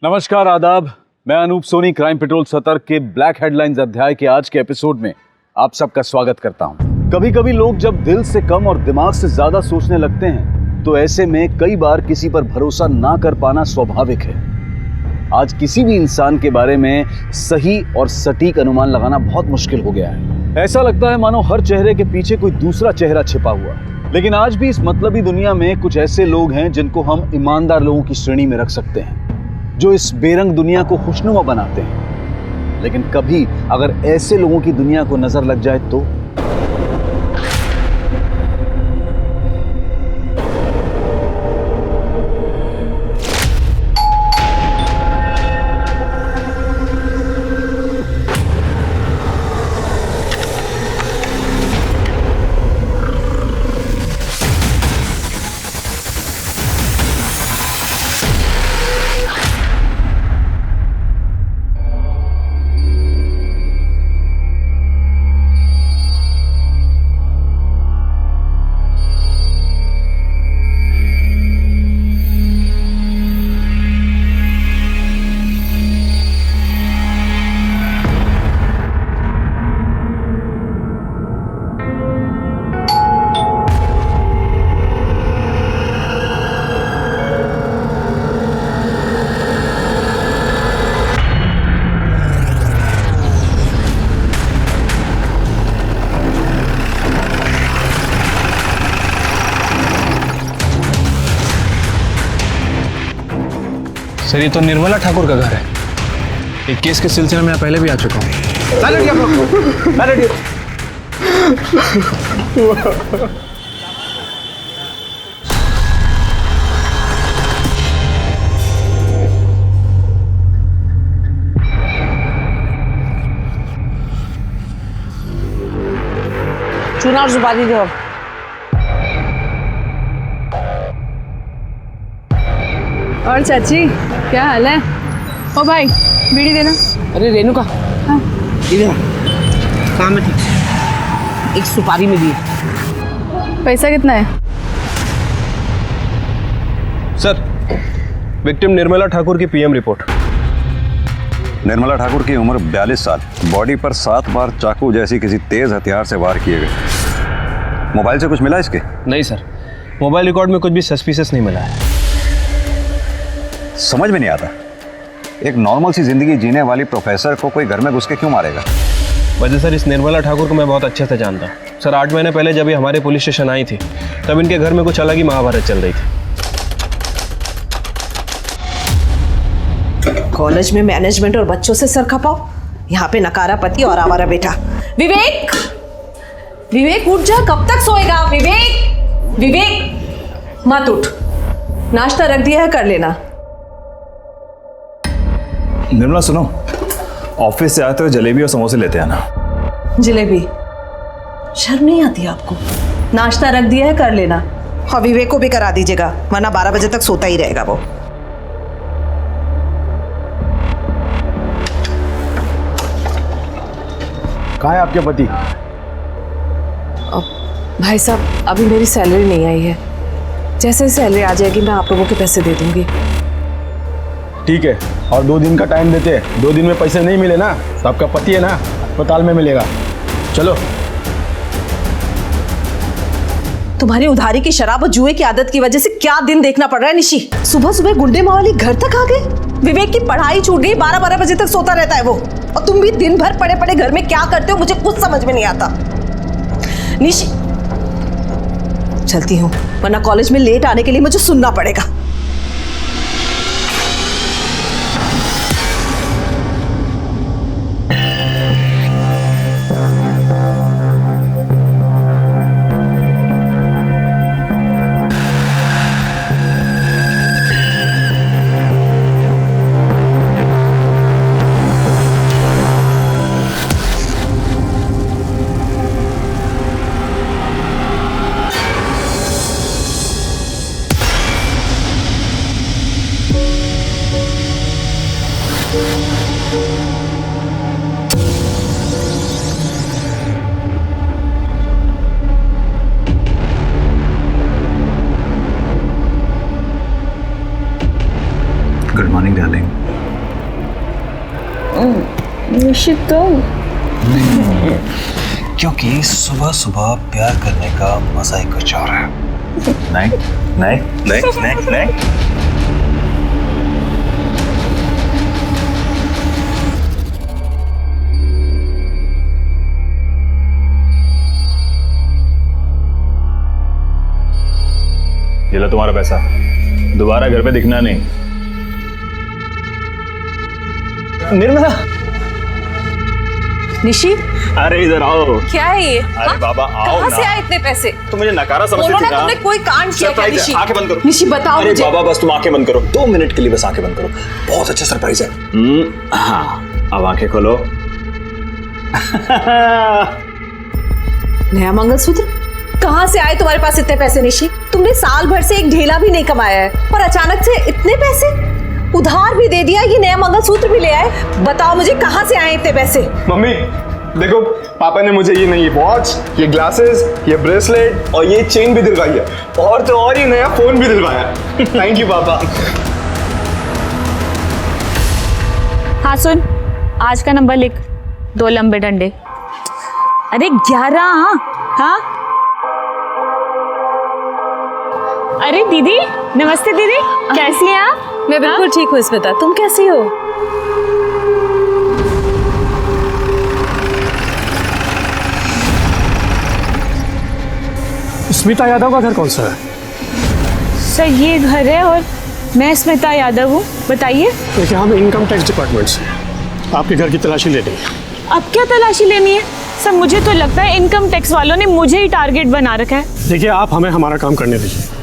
नमस्कार, आदाब। मैं अनूप सोनी क्राइम पेट्रोल सतर्क के ब्लैक हेडलाइंस अध्याय के आज के एपिसोड में आप सबका स्वागत करता हूं। कभी कभी लोग जब दिल से कम और दिमाग से ज्यादा सोचने लगते हैं तो ऐसे में कई बार किसी पर भरोसा ना कर पाना स्वाभाविक है। आज किसी भी इंसान के बारे में सही और सटीक अनुमान लगाना बहुत मुश्किल हो गया है। ऐसा लगता है मानो हर चेहरे के पीछे कोई दूसरा चेहरा छिपा हुआ है। लेकिन आज भी इस मतलबी दुनिया में कुछ ऐसे लोग हैं जिनको हम ईमानदार लोगों की श्रेणी में रख सकते हैं, जो इस बेरंग दुनिया को खुशनुमा बनाते हैं। लेकिन कभी अगर ऐसे लोगों की दुनिया को नजर लग जाए तो सर, ये तो निर्मला ठाकुर का घर है। एक केस के सिलसिले में मैं पहले भी आ चुका हूँ। चुनाव सुपारी दो। और चाची, क्या हाल है? ओ भाई, बीड़ी देना। अरे रेणुका, हाँ। इधर काम में थी, एक सुपारी में दी। पैसा कितना है? सर, विक्टिम निर्मला ठाकुर की पीएम रिपोर्ट। निर्मला ठाकुर की उम्र 42 साल, बॉडी पर 7 बार चाकू जैसी किसी तेज हथियार से वार किए गए। मोबाइल से कुछ मिला इसके? नहीं सर, मोबाइल रिकॉर्ड में कुछ भी सस्पिशियस नहीं मिला है। समझ में नहीं आता, एक नॉर्मल सी जिंदगी जीने वाली प्रोफेसर को कोई घर में घुस के क्यों मारेगा? वजह सर, इस निर्मला ठाकुर को मैं बहुत अच्छे से जानता हूँ। सर, 8 महीने पहले जब ये हमारे पुलिस स्टेशन आई थी तब इनके घर में कुछ अलग ही महाभारत चल रही थी। कॉलेज में मैनेजमेंट और बच्चों से सर खपाओ, यहाँ पे नकारा पति और आवारा बेटा। विवेक, विवेक उठ जा, कब तक सोएगा? विवेक, विवेक मत उठ, नाश्ता रख दिया है, कर लेना। निर्मला सुनो, ऑफिस से आते हुए जलेबी और समोसे लेते आना। जलेबी? शर्म नहीं आती आपको? नाश्ता रख दिया है, कर लेना। और विवेक को भी करा दीजिएगा, वरना 12 बजे तक सोता ही रहेगा वो। कहाँ है आपके पति? भाई साहब, अभी मेरी सैलरी नहीं आई है, जैसे ही सैलरी आ जाएगी मैं आप लोगों के पैसे दे दूंगी। ठीक है, और 2 दिन का टाइम देते हैं। 2 दिन में पैसे नहीं मिले ना तो आपका पति है ना, अस्पताल में मिलेगा। चलो। तुम्हारी उधारी की शराब और जुए की आदत की वजह से क्या दिन देखना पड़ रहा है निशी। सुबह सुबह गुंडे मावाली घर तक आ गए। विवेक की पढ़ाई छूट गई, 12-12 बजे तक सोता रहता है वो। और तुम भी दिन भर पड़े पड़े घर में क्या करते हो, मुझे कुछ समझ में नहीं आता। निशी, चलती हूँ, वरना कॉलेज में लेट आने के लिए मुझे सुनना पड़ेगा। निश्चित तो क्योंकि सुबह सुबह प्यार करने का मजा ही कुछ और है। नहीं नहीं नहीं नहीं नहीं। ये लो तुम्हारा पैसा, दोबारा घर पे दिखना नहीं। निर्मला, निशी, अरे इधर आओ। क्या है ये? अरे बाबा आओ कहाँ ना। से आए इतने पैसे? तो मुझे नकारा समझती बोलो थी ना, तुमने कोई कांड किया क्या? निशी, आंखें बंद करो। निशी बताओ अरे मुझे। बाबा बस तुम आंखें बंद करो, 2 मिनट के लिए बस आंखें बंद करो। बहुत अच्छा सरप्राइज है। हाँ अब आंखें खोलो। नया मंगलसूत्र? कहाँ से आए तुम्हारे पास इतने पैसे निशी? तुमने साल भर से एक ढेला भी नहीं कमाया है और अचानक से इतने पैसे? उधार भी दे दिया, ये नया मंगलसूत्र भी ले आए। बताओ मुझे कहाँ से आए इतने पैसे? मम्मी देखो, पापा ने मुझे ये वॉच, ये ग्लासेस, ये ब्रेसलेट और ये चेन भी दिलवाई है, और तो और ये नया फोन भी दिलवाया। थैंक यू पापा। हाँ सुन, आज का नंबर लिख, 2 लंबे डंडे। अरे 11। हाँ अरे दीदी, नमस्ते दीदी, कैसी हैं आप? मैं बिल्कुल ठीक हूँ स्मिता, तुम कैसी हो? स्मिता यादव का घर कौन सा है? सर ये घर है और मैं स्मिता यादव हूँ। बताइए। देखिए हम इनकम टैक्स डिपार्टमेंट से आपके घर की तलाशी ले लेंगे। अब क्या तलाशी लेनी है? सर मुझे तो लगता है इनकम टैक्स वालों ने मुझे ही टारगेट बना रखा है। देखिए आप हमें हमारा काम करने दीजिए।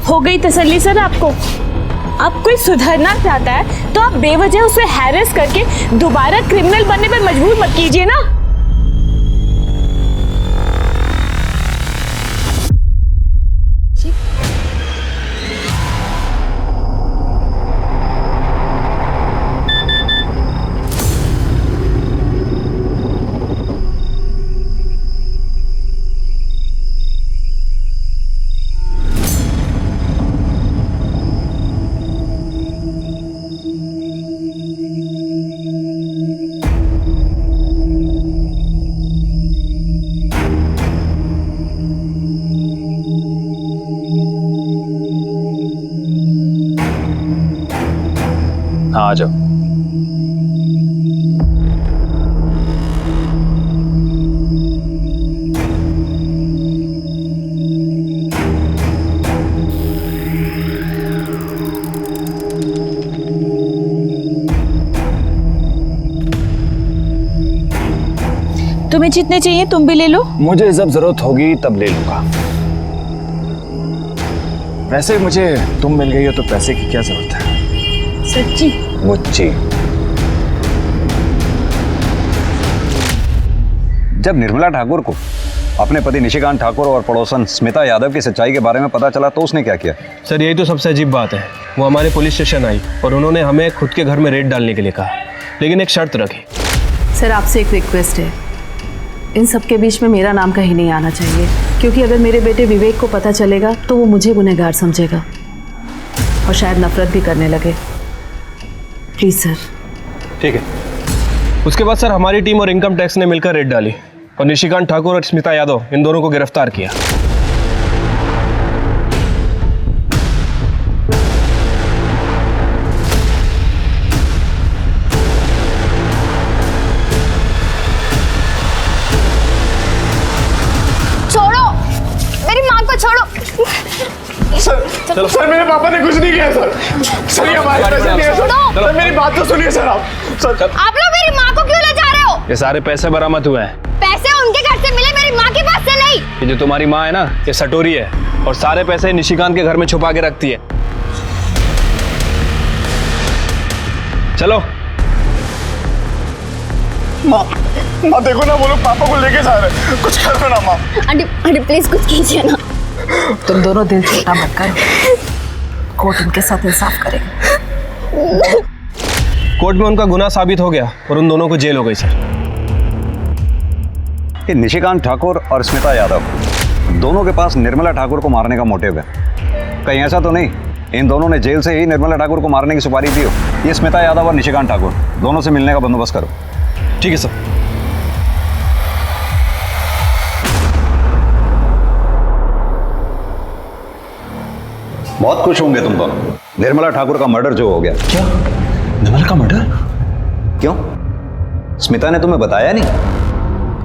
हो गई तसल्ली सर आपको? अब कोई सुधरना चाहता है तो आप बेवजह उसे हैरेस करके दोबारा क्रिमिनल बनने पर मजबूर मत कीजिए ना। हाँ आ जाओ। तुम्हें जितने चाहिए तुम भी ले लो। मुझे जब जरूरत होगी तब ले लूंगा। वैसे मुझे तुम मिल गई हो तो पैसे की क्या जरूरत है? सच्ची? मुझे जब निर्मला ठाकुर को अपने पति निशिकांत ठाकुर और पड़ोसन स्मिता यादव की सच्चाई के बारे में पता चला तो उसने क्या किया? सर यही तो सबसे अजीब बात है। वो हमारे पुलिस स्टेशन आई और उन्होंने हमें खुद के घर में रेड डालने के लिए कहा, लेकिन एक शर्त रखी। सर आपसे एक रिक्वेस्ट है, इन सब के बीच में मेरा नाम कहीं नहीं आना चाहिए, क्योंकि अगर मेरे बेटे विवेक को पता चलेगा तो वो मुझे गुनहगार समझेगा और शायद नफरत भी करने लगे। Please sir. ठीक है। उसके बाद सर हमारी टीम और इनकम टैक्स ने मिलकर रेड डाली और निशिकांत ठाकुर और स्मिता यादव इन दोनों को गिरफ्तार किया। छोड़ो मेरी माँ को, छोड़ो। सर मेरे पापा ने कुछ नहीं किया सर। सर ये हमारे पैसे नहीं है सर। सर मेरी बात तो सुनिए सर आप। सर आप लोग मेरी माँ को क्यों ले जा रहे हो? ये सारे पैसे बरामद हुए हैं। पैसे उनके घर से मिले, मेरी माँ के पास से नहीं। ये जो तुम्हारी माँ है ना, ये सटोरी है और सारे पैसे निशिकांत के घर में छुपा के रखती है। चलो। माँ देखो ना, वो लोग पापा को लेके जा रहे हैं, कुछ कर दो ना माँ। आंटी प्लीज कुछ कीजिए ना। तुम दोनों दिल छोटा मत करो, कोर्ट उनके साथ इंसाफ करेगा। कोर्ट में उनका गुनाह साबित हो गया और उन दोनों को जेल हो गई सर। कि निशिकांत ठाकुर और स्मिता यादव दोनों के पास निर्मला ठाकुर को मारने का मोटिव है। कहीं ऐसा तो नहीं इन दोनों ने जेल से ही निर्मला ठाकुर को मारने की सुपारी दी हो? ये स्मिता यादव और निशिकांत ठाकुर दोनों से मिलने का बंदोबस्त करो। ठीक है सर। बहुत खुश होंगे तुम दोनों। निर्मला ठाकुर का मर्डर जो हो गया। क्या? निर्मला का मर्डर? क्यों? स्मिता ने तुम्हें बताया नहीं?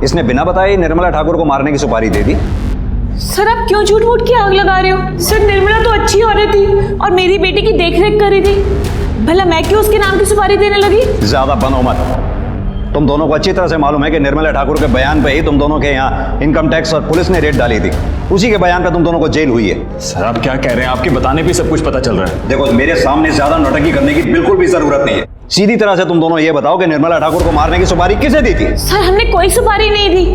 इसने बिना बताए ही निर्मला ठाकुर को मारने की सुपारी दे दी। सर आप क्यों झूठ मूठ की आग लगा रहे हो? सर निर्मला तो अच्छी औरत थी और मेरी बेटी की देखरेख कर रही थी। भला मैं क्यों उसके नाम की सुपारी देने लगी? ज्यादा बनो मत। तुम दोनों को अच्छी तरह से मालूम है कि निर्मला ठाकुर के बयान पे ही तुम दोनों के यहाँ इनकम टैक्स और पुलिस ने रेड डाली थी। उसी के बयान पे तुम दोनों को जेल हुई है। सर आप क्या कह रहे हैं? आपके बताने पे सब कुछ पता चल रहा है। देखो मेरे सामने ज्यादा नौटंकी करने की बिल्कुल भी जरूरत नहीं है। सीधी तरह से तुम दोनों ये बताओ कि निर्मला ठाकुर को मारने की सुपारी किसे दी थी? सर हमने कोई सुपारी नहीं दी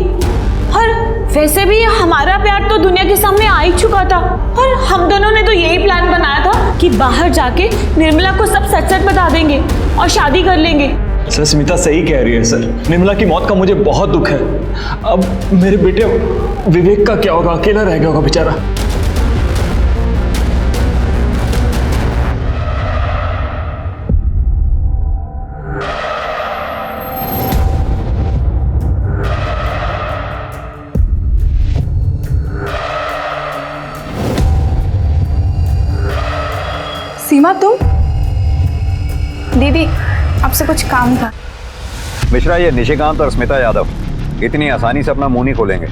और वैसे भी हमारा प्यार तो दुनिया के सामने आ ही चुका था और हम दोनों ने तो यही प्लान बनाया था कि बाहर जाके निर्मला को सब सच सच बता देंगे और शादी कर लेंगे। सर स्मिता सही कह रही है सर। निर्मला की मौत का मुझे बहुत दुख है। अब मेरे बेटे विवेक का क्या होगा? अकेला रह गया होगा बेचारा। सीमा तुम? दीदी आपसे कुछ काम था। मिश्रा ये निशिकांत और स्मिता यादव इतनी आसानी से अपना मुंह नहीं खोलेंगे।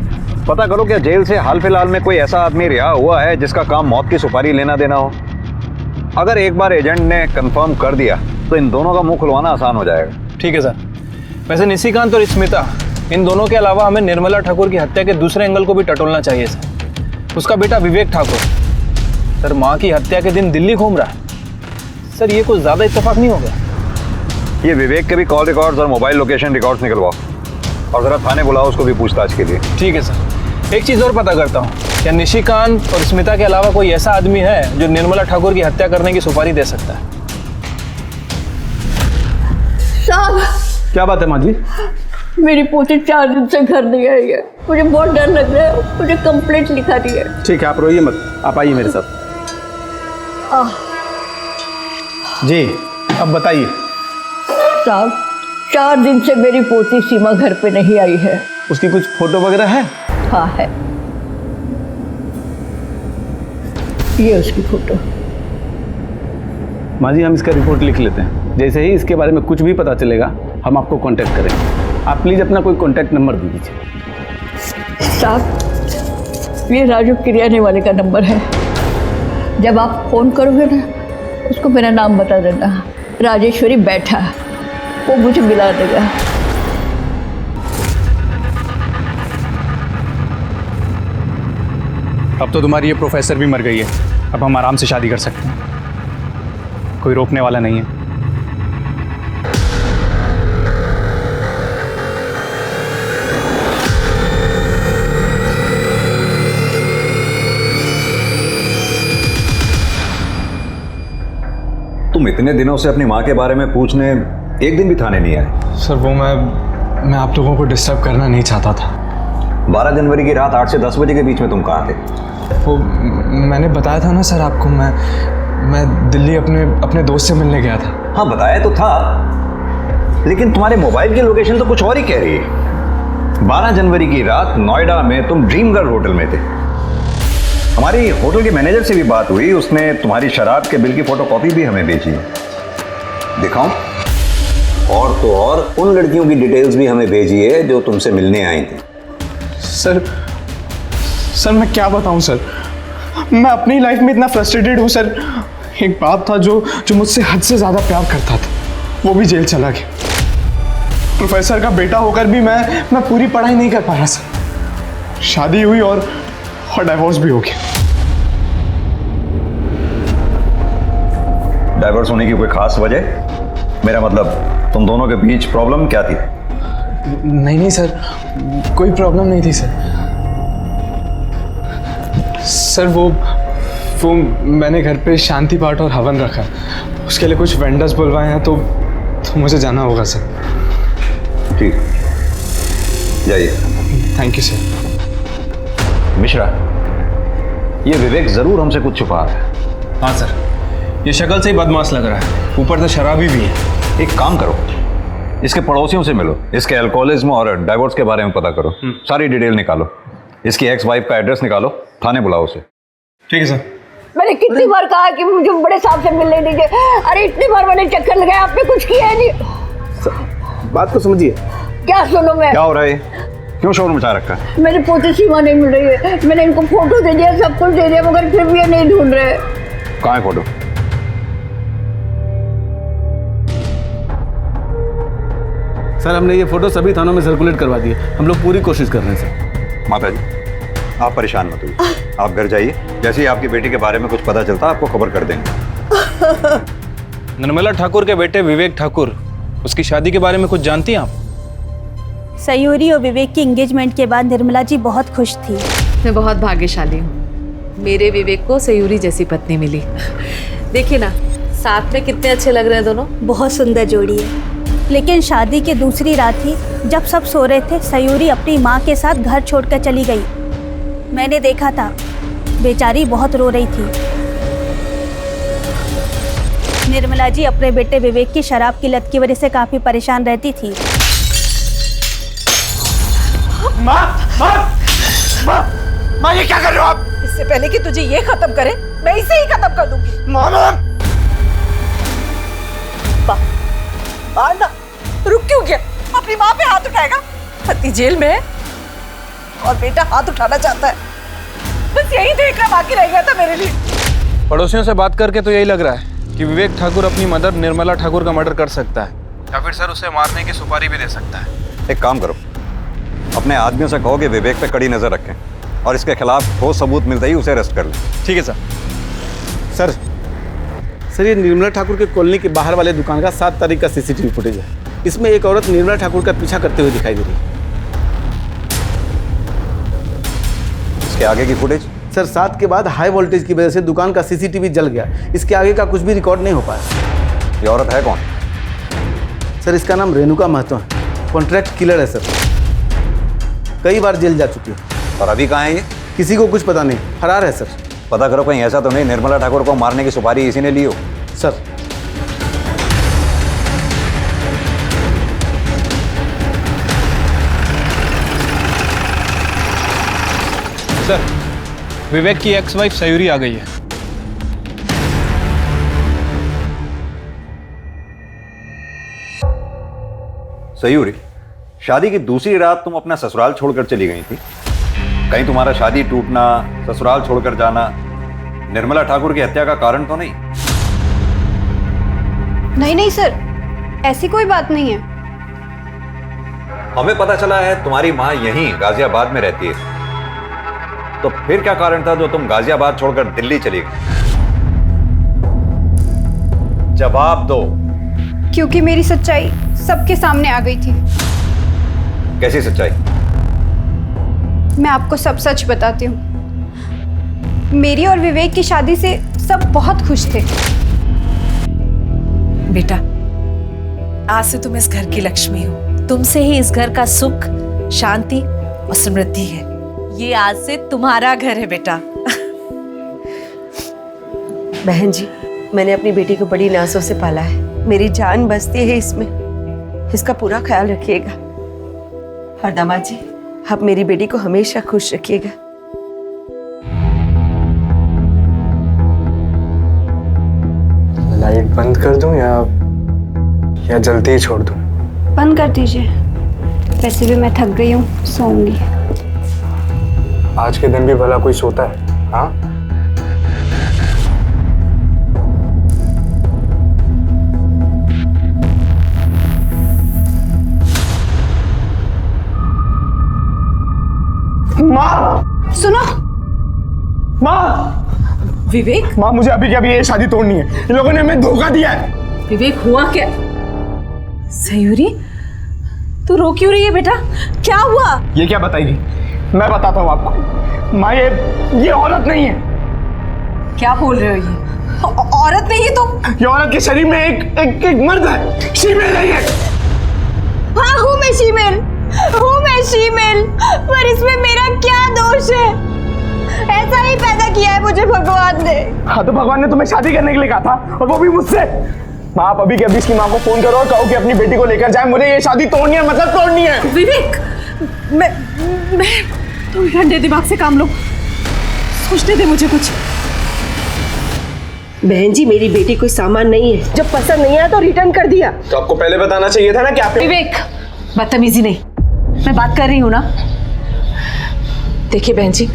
पता करो क्या जेल से हाल फिलहाल में कोई ऐसा आदमी रिहा हुआ है जिसका काम मौत की सुपारी लेना देना हो? अगर एक बार एजेंट ने कंफर्म कर दिया तो इन दोनों का मुंह खुलवाना आसान हो जाएगा। ठीक है सर। वैसे निशिकांत और स्मिता इन दोनों के अलावा हमें निर्मला ठाकुर की हत्या के दूसरे एंगल को भी टटोलना चाहिए सर। उसका बेटा विवेक ठाकुर सर माँ की हत्या के दिन दिल्ली घूम रहा है। सर ये कुछ ज़्यादा इत्तेफाक नहीं हो गया? ये विवेक के भी कॉल रिकॉर्ड्स और मोबाइल लोकेशन रिकॉर्ड्स निकलवाओ और जरा थाने बुलाओ उसको भी पूछताछ के लिए। ठीक है सर। एक चीज़ और पता करता हूँ, क्या निशिकांत और स्मिता के अलावा कोई ऐसा आदमी है जो निर्मला ठाकुर की हत्या करने की सुपारी दे सकता है? साहब क्या बात है माँ जी? मेरी पोती 4 दिन से घर नहीं आई है। मुझे बहुत डर लग रहा है। मुझे कंप्लेंट लिखा दी है। ठीक है आप रोइए मत, आप आइए मेरे साथ। जी अब बताइए। साहब 4 दिन से मेरी पोती सीमा घर पे नहीं आई है। उसकी कुछ फोटो वगैरह है? हाँ है, ये उसकी फोटो। माँ जी हम इसका रिपोर्ट लिख लेते हैं। जैसे ही इसके बारे में कुछ भी पता चलेगा हम आपको कांटेक्ट करेंगे। आप प्लीज़ अपना कोई कांटेक्ट नंबर दे दीजिए। साहब ये राजू किरियाने वाले का नंबर है। जब आप फ़ोन करोगे ना उसको मेरा नाम बता देना, राजेश्वरी बैठा, वो मुझे मिला देगा। अब तो तुम्हारी ये प्रोफेसर भी मर गई है। अब हम आराम से शादी कर सकते हैं, कोई रोकने वाला नहीं है। तुम इतने दिनों से अपनी माँ के बारे में पूछने एक दिन भी थाने नहीं आए? सर वो मैं आप लोगों को डिस्टर्ब करना नहीं चाहता था। 12 जनवरी की रात 8 से 10 बजे के बीच में तुम कहाँ थे? वो मैंने बताया था ना सर आपको, मैं दिल्ली अपने दोस्त से मिलने गया था। हाँ बताया तो था, लेकिन तुम्हारे मोबाइल की लोकेशन तो कुछ और ही कह रही है। 12 जनवरी की रात नोएडा में तुम ड्रीम गर्ल होटल में थे। हमारी होटल के मैनेजर से भी बात हुई, उसने तुम्हारी शराब के बिल की फोटोकॉपी भी हमें भेजी है। दिखाऊं? और तो और उन लड़कियों की डिटेल्स भी हमें भेजी है जो तुमसे मिलने आई थी। सर मैं क्या बताऊं सर, मैं अपनी लाइफ में इतना फ्रस्ट्रेटेड हूं सर। एक बाप था जो मुझसे हद से ज़्यादा प्यार करता था, वो भी जेल चला गया। प्रोफेसर का बेटा होकर भी मैं पूरी पढ़ाई नहीं कर पाया सर। शादी हुई और डाइवोर्स भी हो गया। डाइवोर्स होने की कोई खास वजह? मेरा मतलब तुम दोनों के बीच प्रॉब्लम क्या थी? नहीं सर, कोई प्रॉब्लम नहीं थी सर। वो मैंने घर पे शांति पाठ और हवन रखा, उसके लिए कुछ वेंडर्स बुलवाए हैं, तो मुझे जाना होगा सर। ठीक, जाइए। Thank you sir. मिश्रा, ये विवेक जरूर हमसे कुछ छुपा रहा है। हाँ सर, ये शक्ल से ही बदमाश लग रहा है, ऊपर से शराबी भी है। एक काम करो, इसके पड़ोसियों से मिलो, इसके अल्कोहलिज्म और डाइवोर्स के बारे में पता करो, सारी डिटेल निकालो, इसकी एक्स वाइफ का एड्रेस निकालो, थाने बुलाओ उसे। ठीक है सर। मैंने कितनी बार कहा कि मुझे बड़े साहब से मिलने दीजिए। अरे इतनी बार मैंने चक्कर लगाया, आपने कुछ किया है नहीं। बात को समझिए। क्या सुनो मैं? क्या हो रहा है? क्यों शोर मचा रखा है? मेरी पोती सीमा नहीं मिल रही है। मैंने इनको फोटो दे दिया, सब कुछ दे दिया, मगर फिर भी ये नहीं ढूंढ रहे। कहाँ है फोटो? सर हमने ये फोटो सभी थानों में सर्कुलेट करवा दिए, हम लोग पूरी कोशिश कर रहे हैं सर। माता जी, आप परेशान मत होइए, आप घर जाइए, जैसे ही आपकी बेटी के बारे में कुछ पता चलता आपको खबर कर देंगे। निर्मला ठाकुर के बेटे विवेक ठाकुर, उसकी शादी के बारे में कुछ जानती हैं आप? सयूरी और विवेक की एंगेजमेंट के बाद निर्मला जी बहुत खुश थी। मैं बहुत भाग्यशाली हूँ, मेरे विवेक को सयूरी जैसी पत्नी मिली। देखिए ना, साथ में कितने अच्छे लग रहे हैं दोनों। बहुत सुंदर जोड़ी है। लेकिन शादी की दूसरी रात ही जब सब सो रहे थे, सयूरी अपनी माँ के साथ घर छोड़कर चली गई। मैंने देखा था, बेचारी बहुत रो रही थी। निर्मला जी अपने बेटे विवेक की शराब की लत की वजह से काफी परेशान रहती थी। माँ, माँ, माँ, माँ ये क्या कर रहे हो आप? इससे पहले कि तुझे ये खत्म करे, मैं इसे ही खत्म कर दूंगी। मामा! ना, रुक क्यों गया? अपनी माँ पे हाथ उठाएगा? पति जेल में है और बेटा हाथ उठाना चाहता है। बस यही देखना बाकी रह गया था मेरे लिए। पड़ोसियों से बात करके तो यही लग रहा है कि विवेक ठाकुर अपनी मदर निर्मला ठाकुर का मर्डर कर सकता है, या फिर सर उसे मारने की सुपारी भी दे सकता है। एक काम करो, अपने आदमियों से कहो कि विवेक पे कड़ी नजर रखें और इसके खिलाफ ठोस सबूत मिलते ही उसे अरेस्ट कर लें। ठीक है सर। सर ये निर्मला ठाकुर के कॉलोनी के बाहर वाले दुकान का 7 तारीख का सीसीटीवी फुटेज है। इसमें एक औरत निर्मला ठाकुर का पीछा करते हुए दिखाई दे रही है। इसके आगे की फुटेज? सर 7 के बाद हाई वोल्टेज की वजह से दुकान का सीसीटीवी जल गया, इसके आगे का कुछ भी रिकॉर्ड नहीं हो पाया। ये औरत है कौन? सर इसका नाम रेणुका महतो है, कॉन्ट्रैक्ट किलर है सर, कई बार जेल जा चुकी है। और अभी कहाँ है ये? किसी को कुछ पता नहीं, फरार है सर। पता करो कहीं ऐसा तो नहीं निर्मला ठाकुर को मारने की सुपारी इसी ने ली हो। सर सर विवेक की एक्स वाइफ सयूरी आ गई है। सयूरी, शादी की दूसरी रात तुम अपना ससुराल छोड़कर चली गई थी। कहीं तुम्हारा शादी टूटना, ससुराल छोड़कर जाना निर्मला ठाकुर की हत्या का कारण तो नहीं? नहीं सर, ऐसी कोई बात नहीं है। हमें पता चला है तुम्हारी मां यहीं गाजियाबाद में रहती है, तो फिर क्या कारण था जो तुम गाजियाबाद छोड़कर दिल्ली चली गई? जवाब दो। क्योंकि मेरी सच्चाई सबके सामने आ गई थी। कैसी सच्चाई? मैं आपको सब सच बताती हूँ। मेरी और विवेक की शादी से सब बहुत खुश थे। बेटा, आज से तुम इस घर की लक्ष्मी हो। तुमसे ही इस घर का सुख, शांति और समृद्धि है। ये आज से तुम्हारा घर है बेटा। बहन जी, मैंने अपनी बेटी को बड़ी नाजों से पाला है, मेरी जान बसती है इसमें, इसका पूरा ख्याल रखिएगा। और दामाद जी, आप मेरी बेटी को हमेशा खुश रखिएगा। लाइट बंद कर दूं या जल्दी ही छोड़ दूं? बंद कर दीजिए, वैसे भी मैं थक गई हूँ, सोऊंगी। आज के दिन भी भला कोई सोता है? हाँ, माँ सुनो। माँ, विवेक, माँ मुझे अभी ये शादी तोड़नी है। इन लोगों ने हमें धोखा दिया है। विवेक हुआ क्या? सयूरी, तू रो क्यों रही है बेटा? क्या हुआ? ये क्या बताएगी? मैं बताता हूँ आपको। माँ ये औरत नहीं है। क्या बोल रहे हो? ये औरत नहीं है तो? ये औरत के शरीर में एक मर्द है। शीमेल नहीं है। हाँ हूँ मैं शीमेल। हूँ मैं शीमेल, पर इसमें मेरा क्या दोष है? ऐसा ही पैदा किया है मुझे भगवान ने। हाँ तो भगवान ने तुम्हें शादी करने के लिए कहा था, और वो भी मुझसे। माँ, आप अभी के अभी इसकी माँ को फोन करो और कहो कि अपनी बेटी को लेकर जाए। मुझे ये शादी तोड़नी है, मतलब तोड़नी है। विवेक, मैं तुम ठंडे दिमाग से काम लो, सोचने दे मुझे कुछ। बहन जी, मेरी बेटी कोई सामान नहीं है, जब पसंद नहीं आया तो रिटर्न कर दिया। तो आपको पहले बताना चाहिए था ना कि आप। विवेक, बदतमीजी नहीं, मैं बात कर रही हूँ ना। देखिए बहन जी,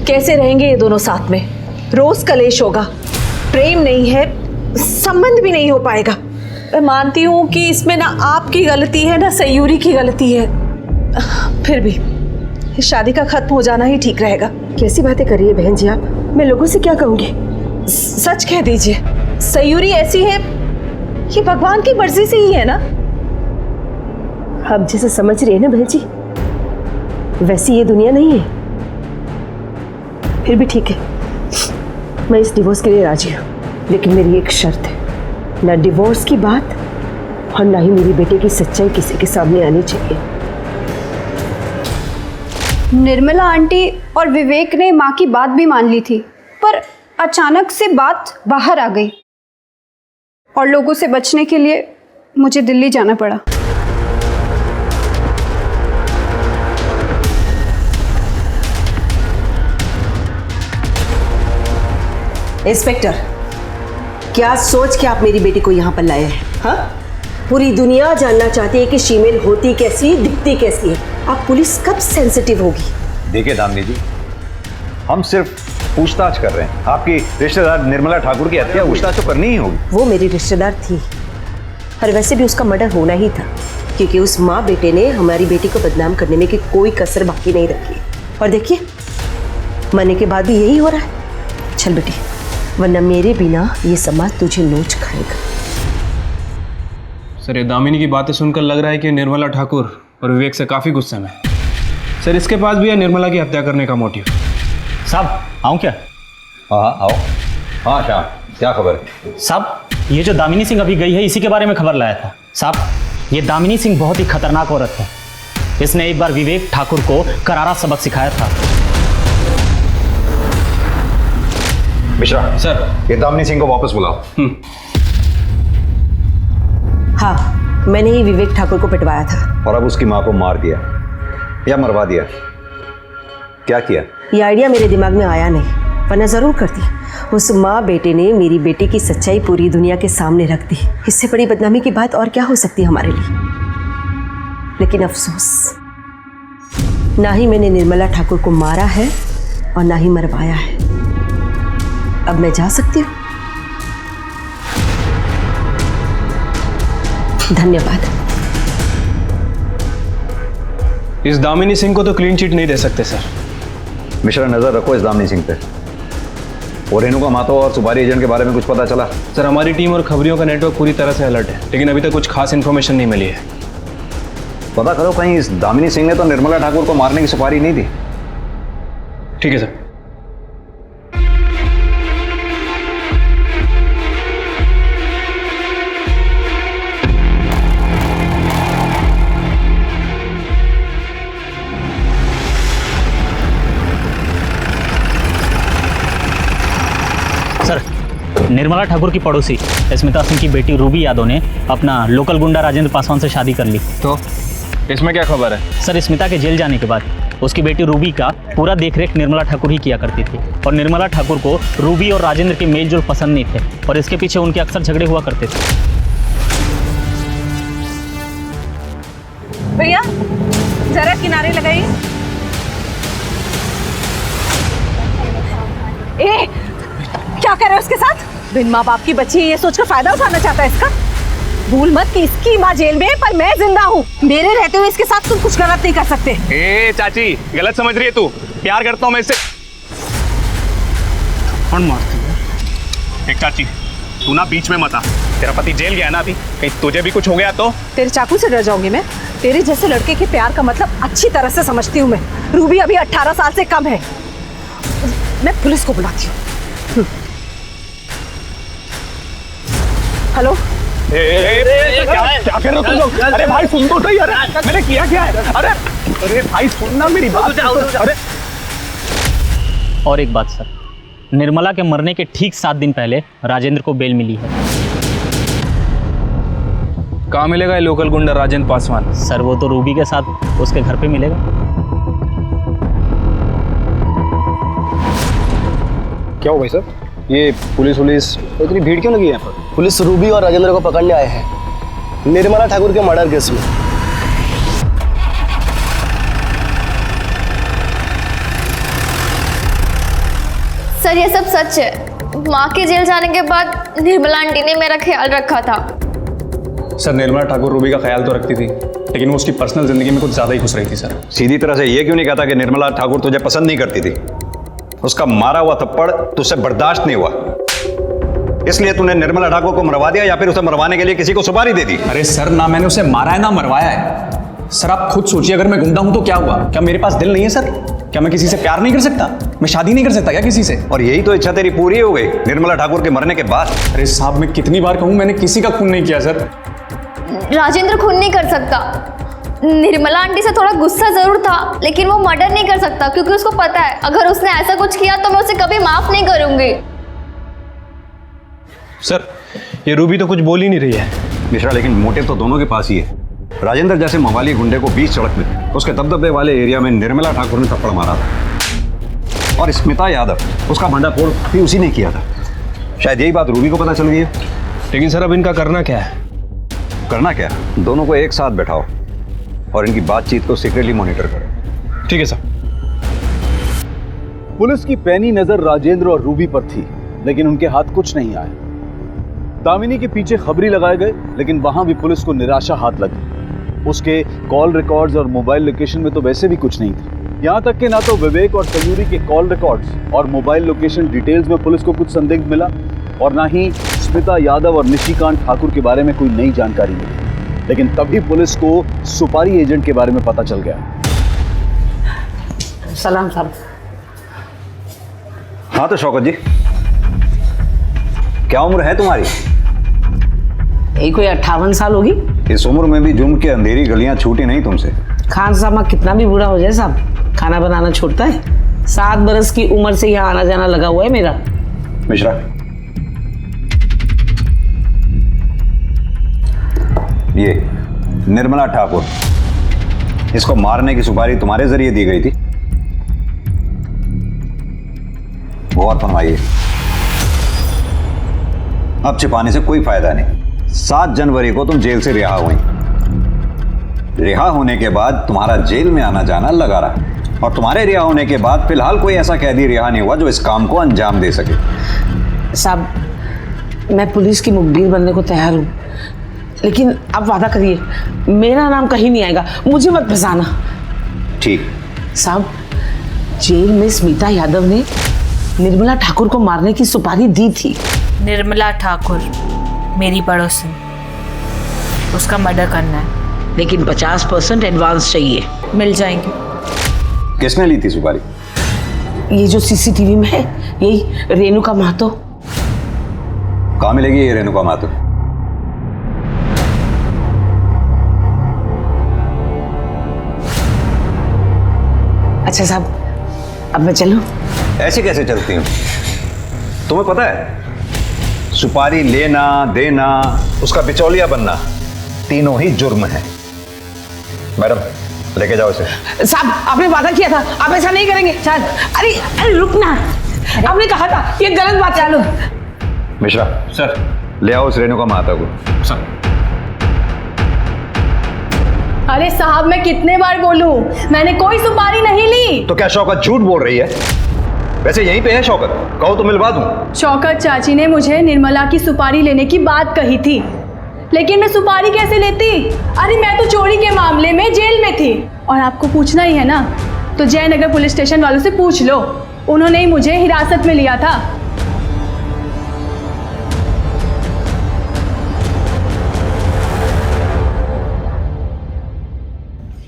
कैसे रहेंगे ये दोनों साथ में? रोज कलेश होगा, प्रेम नहीं है, संबंध भी नहीं हो पाएगा। मैं मानती हूँ कि इसमें ना आपकी गलती है ना सयूरी की गलती है, फिर भी इस शादी का खत्म हो जाना ही ठीक रहेगा। कैसी बातें कर रही है बहन जी आप? मैं लोगों से क्या कहूँगी? सच कह दीजिए, सयूरी ऐसी है, ये भगवान की मर्जी से ही है ना। आप जैसे समझ रही है ना बहन जी, वैसी ये दुनिया नहीं है। फिर भी ठीक है, मैं इस डिवोर्स के लिए राजी हूँ, लेकिन मेरी एक शर्त है, ना डिवोर्स की बात और ना ही मेरी बेटे की सच्चाई किसी के सामने आनी चाहिए। निर्मला आंटी और विवेक ने माँ की बात भी मान ली थी, पर अचानक से बात बाहर आ गई और लोगों से बचने के लिए मुझे दिल्ली जाना पड़ा। इंस्पेक्टर, क्या सोच के आप मेरी बेटी को यहाँ पर लाए हैं? हाँ, पूरी दुनिया जानना चाहती है कि शीमेल होती कैसी, दिखती कैसी है। आप पुलिस कब सेंसिटिव होगी? देखिए दामिनी जी, हम सिर्फ पूछताछ कर रहे हैं। आपकी रिश्तेदार निर्मला ठाकुर की हत्या पूछताछ तो करनी ही होगी। वो मेरी रिश्तेदार थी, और वैसे भी उसका मर्डर होना ही था, क्योंकि उस माँ बेटे ने हमारी बेटी को बदनाम करने में की कोई कसर बाकी नहीं रखी। और देखिए, मरने के बाद भी यही हो रहा है। चल बेटी, वरना मेरे बिना ये समाज तुझे नोच खाएगा। सर, ये दामिनी की बातें सुनकर लग रहा है कि निर्मला ठाकुर और विवेक से काफ़ी गुस्से में है। सर, इसके पास भी है निर्मला की हत्या करने का मोटिव। साहब, आऊँ क्या? हाँ आओ। हाँ श्याम, क्या खबर है? साहब, ये जो दामिनी सिंह अभी गई है, इसी के बारे में खबर लाया था। साहब, ये दामिनी सिंह बहुत ही खतरनाक औरत है। इसने एक बार विवेक ठाकुर को करारा सबक सिखाया था। मिश्रा सर, ये दामिनी सिंह को वापस बुलाओ। हाँ, मैंने ही विवेक ठाकुर को पिटवाया था। और अब उसकी माँ को मार दिया या मरवा दिया, क्या किया? ये आइडिया मेरे दिमाग में आया नहीं, वरना जरूर करती। उस माँ बेटे ने मेरी बेटी की सच्चाई पूरी दुनिया के सामने रख दी। इससे बड़ी बदनामी की बात और क्या हो सकती है हमारे लिए? लेकिन अफसोस, ना ही मैंने निर्मला ठाकुर को मारा है और ना ही मरवाया है। अब मैं जा सकती हूँ। धन्यवाद। इस दामिनी सिंह को तो क्लीन चिट नहीं दे सकते सर। मिश्रा, नजर रखो इस दामिनी सिंह पे। और रेणुका मातो और सुपारी एजेंट के बारे में कुछ पता चला? सर, हमारी टीम और खबरियों का नेटवर्क पूरी तरह से अलर्ट है, लेकिन अभी तक कुछ खास इन्फॉर्मेशन नहीं मिली है। पता करो, कहीं इस दामिनी सिंह ने तो निर्मला ठाकुर को मारने की सुपारी नहीं दी। ठीक है सर। सर, निर्मला ठाकुर की पड़ोसी स्मिता सिंह की बेटी रूबी यादव ने अपना लोकल गुंडा राजेंद्र पासवान से शादी कर ली। तो इसमें क्या खबर है? सर, स्मिता के जेल जाने के बाद उसकी बेटी रूबी का पूरा देखरेख निर्मला ठाकुर ही किया करती थी, और निर्मला ठाकुर को रूबी और राजेंद्र के मेल जोल पसंद नहीं थे, और इसके पीछे उनके अक्सर झगड़े हुआ करते थे। भैया, जरा किनारे लगाइए। ए, क्या कर रहे हो उसके साथ? बिन माँ बाप की बच्ची ये सोचकर फायदा उठाना चाहता है इसका। भूल मत कि इसकी माँ जेल में है, पर मैं जिंदा हूँ। मेरे रहते हुए इसके साथ तुम कुछ गलत नहीं कर सकते। ए चाची, गलत समझ रही है तू। प्यार करता हूँ मैं इससे। कौन मारती है? एक चाची, तू ना बीच में मत आ। तेरा पति जेल गया ना अभी, कहीं तुझे भी कुछ हो गया तो? तेरे चाकू से डर जाऊंगी मैं? तेरे जैसे लड़के के प्यार का मतलब अच्छी तरह से समझती हूँ मैं। रूबी अभी 18 साल से कम है। मैं पुलिस को बुलाती हूँ। हेलो, क्या कर रहे हो तुम लोग? अरे भाई सुन तो सही, अरे मैंने किया क्या है? अरे भाई सुनना मेरी बात। अरे और एक बात सर, निर्मला के मरने के ठीक 7 दिन पहले राजेंद्र को बेल मिली है। कहाँ मिलेगा ये लोकल गुंडा राजेंद्र पासवान? सर वो तो रूबी के साथ उसके घर पे मिलेगा। क्या हो भाई साहब, ये पुलिस इतनी भीड़ क्यों लगी है यहाँ पर? पुलिस रूबी और राजेंद्र को पकड़ने आए हैं निर्मला ठाकुर के मर्डर केस में। सर ये सब सच है। माँ के जेल जाने के बाद निर्मला आंटी ने मेरा ख्याल रखा था। सर निर्मला ठाकुर रूबी का ख्याल तो रखती थी, लेकिन वो उसकी पर्सनल जिंदगी में कुछ ज्यादा ही घुस रही थी सर। सीधी तरह से ये क्यों नहीं कहता कि निर्मला ठाकुर तुझे पसंद नहीं करती थी? उसका मारा हुआ थप्पड़ तुझसे बर्दाश्त नहीं हुआ, इसलिए तूने निर्मला ठाकुर को मरवा दिया, या फिर उसे मरवाने के लिए किसी को सुपारी दे दी? अरे सर, ना मैंने उसे मारा है ना मरवाया है। सर आप खुद सोचिए, अगर मैं गुंडा हूं तो क्या हुआ? क्या मेरे पास दिल नहीं है सर? क्या मैं किसी से प्यार नहीं कर सकता? मैं शादी नहीं कर सकता क्या किसी से? और यही तो इच्छा तेरी पूरी हो गई निर्मला ठाकुर के मरने के बाद? अरे साहब, मैं कितनी बार कहूं, मैंने किसी का खून नहीं किया सर। राजेंद्र खून नहीं कर सकता। निर्मला आंटी से थोड़ा गुस्सा जरूर था, लेकिन वो मर्डर नहीं कर सकता, क्योंकि उसको पता है अगर उसने ऐसा कुछ किया तो मैं उसे कभी माफ नहीं करूंगी। सर ये रूबी तो कुछ बोल ही नहीं रही है। मिश्रा, लेकिन मोटिव तो दोनों के पास ही है। राजेंद्र जैसे मवाली गुंडे को बीच सड़क में उसके दबदबे वाले एरिया में निर्मला ठाकुर ने थप्पड़ मारा था, और स्मिता यादव उसका भंडाफोड़ भी उसी ने किया था। शायद यही बात रूबी को पता चल गई है। लेकिन सर अब इनका करना क्या है? करना क्या? दोनों को एक साथ बैठाओ और इनकी बातचीत को सीक्रेटली मॉनिटर करो। ठीक है सर। पुलिस की पैनी नजर राजेंद्र और रूबी पर थी, लेकिन उनके हाथ कुछ नहीं आया। दामिनी के पीछे खबरी लगाए गए, लेकिन वहां भी पुलिस को निराशा हाथ लगी। उसके कॉल रिकॉर्ड्स और मोबाइल लोकेशन में तो वैसे भी कुछ नहीं था। यहां तक कि ना तो विवेक और सयूरी के कॉल रिकॉर्ड्स और मोबाइल लोकेशन डिटेल्स में पुलिस को कुछ संदिग्ध मिला, और ना ही स्मिता यादव और निशिकांत ठाकुर के बारे में कोई नई जानकारी मिली। लेकिन तभी पुलिस को सुपारी एजेंट के बारे में पता चल गया। सलाम साहब। हाँ तो शौकत जी, क्या उम्र है तुम्हारी? यही कोई 58 साल होगी। इस उम्र में भी जुर्म की अंधेरी गलियां छूटी नहीं तुमसे। खान साहब कितना भी बूढ़ा हो जाए साहब, खाना बनाना छोड़ता है। 7 बरस की उम्र से यहाँ आना जाना लगा हुआ है मेरा। मिश्रा, ये निर्मला ठाकुर, इसको मारने की सुपारी तुम्हारे जरिए दी गई थी? गौर फरमाइए, अब छिपाने से कोई फायदा नहीं। 7 जनवरी को तुम जेल से रिहा हुई। रिहा होने के बाद तुम्हारा जेल में आना जाना लगा रहा, और तुम्हारे रिहा होने के बाद फिलहाल कोई ऐसा कैदी रिहा नहीं हुआ जो इस काम को अंजाम दे सके। साहब, मैं पुलिस की मुखबिर बनने को तैयार हूँ, लेकिन आप वादा करिए मेरा नाम कहीं नहीं आएगा, मुझे मत फंसाना। ठीक। साहब, जेल में स्मिता यादव ने निर्मला ठाकुर को मारने की सुपारी दी थी। निर्मला ठाकुर मेरी पड़ोसन, उसका मर्डर करना है, लेकिन 50% एडवांस चाहिए। मिल जाएंगे। किसने ली थी सुपारी? ये जो सीसीटीवी में है, यही रेणुका महतो। कहाँ मिलेगी ये रेणुका महतो? अच्छा साहब, अब मैं चलूं? ऐसे कैसे चलती हूँ? तुम्हें पता है सुपारी लेना देना, उसका बिचौलिया बनना, तीनों ही जुर्म है। मैडम लेके जाओ इसे। साहब, आपने वादा किया था, आप ऐसा नहीं करेंगे। शायद अरे रुकना, आपने कहा था, ये गलत बात। चलो मिश्रा सर, ले आओ उस रेणुका महतो को। सर। अरे साहब, मैं कितने बार बोलूं, मैंने कोई सुपारी नहीं ली। तो क्या शौकत झूठ बोल रही है? वैसे यहीं पे है शौकत, कहो तो मिलवा दूं। शौकत चाची ने मुझे निर्मला की सुपारी लेने की बात कही थी, लेकिन मैं सुपारी कैसे लेती? अरे मैं तो चोरी के मामले में जेल में थी, और आपको पूछना ही है ना, तो जयनगर पुलिस स्टेशन वालों से पूछ लो, उन्होंने ही मुझे हिरासत में लिया था।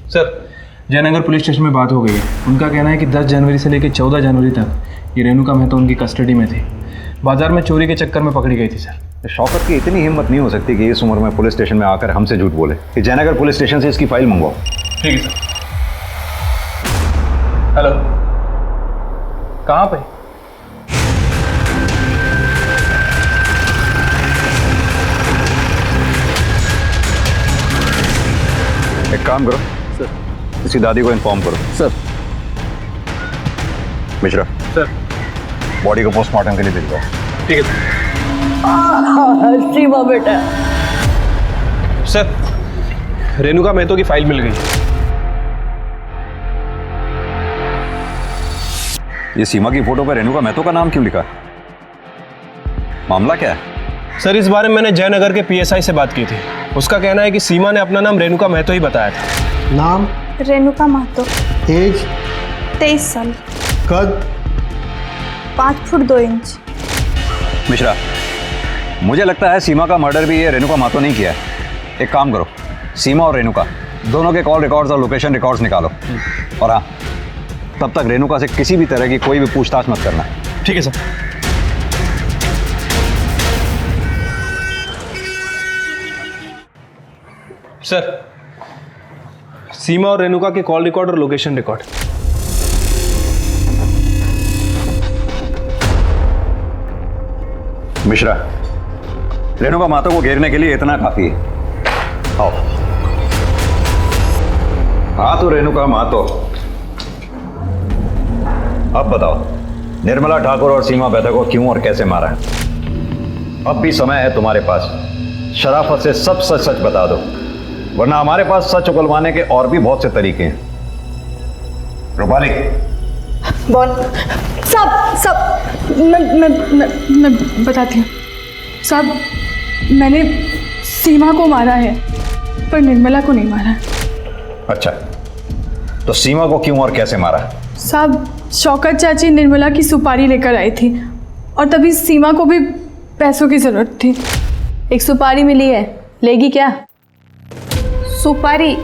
सर, जयनगर पुलिस स्टेशन में बात हो गई है। उनका कहना है कि 10 जनवरी से लेकर 14 जनवरी तक ये रेणुका महतो उनकी कस्टडी में थी। बाजार में चोरी के चक्कर में पकड़ी गई थी सर। शौकत की इतनी हिम्मत नहीं हो सकती कि इस उम्र में पुलिस स्टेशन में आकर हमसे झूठ बोले कि जयनगर पुलिस स्टेशन से इसकी फाइल मंगवाओ। ठीक है सर। हेलो, कहाँ पे? एक काम करो सर, इसी दादी को इन्फॉर्म करो। सर। मिश्रा सर, बॉडी को पोस्टमार्टम के लिए भेज दो। ठीक है सीमा बेटा। सर, रेणुका मेहतो की फाइल मिल गई। ये सीमा की फोटो पर रेणुका मेहतो का नाम क्यों लिखा? मामला क्या है? सर, इस बारे में मैंने जयनगर के पीएसआई से बात की थी। उसका कहना है कि सीमा ने अपना नाम रेणुका मेहतो ही बताया था। नाम? रेणुका महतो। एज? 23 साल। कद? 5 फुट 2 इंच। मिश्रा, मुझे लगता है सीमा का मर्डर भी ये रेणुका महतो नहीं किया है। एक काम करो, सीमा और रेणुका दोनों के कॉल रिकॉर्ड्स और लोकेशन रिकॉर्ड्स निकालो। और हाँ, तब तक रेणुका से किसी भी तरह की कोई भी पूछताछ मत करना। ठीक है सर। सर, सीमा और रेणुका के कॉल रिकॉर्ड और लोकेशन रिकॉर्ड। मिश्रा, रेणुका महतो को घेरने के लिए इतना काफी है। आओ। हाँ तो रेणुका महतो, अब बताओ निर्मला ठाकुर और सीमा बेहता को क्यों और कैसे मारा है? अब भी समय है तुम्हारे पास, शराफत से सब सच सच बता दो, वरना हमारे पास सच उगलवाने के और भी बहुत से तरीके हैं। रूपाली, बोल। सब मैं बताती हूँ साहब। मैंने सीमा को मारा है पर निर्मला को नहीं मारा। अच्छा, तो सीमा को क्यों और कैसे मारा? साहब, शौकत चाची निर्मला की सुपारी लेकर आई थी और तभी सीमा को भी पैसों की ज़रूरत थी। एक सुपारी मिली है, लेगी क्या? सुपारी?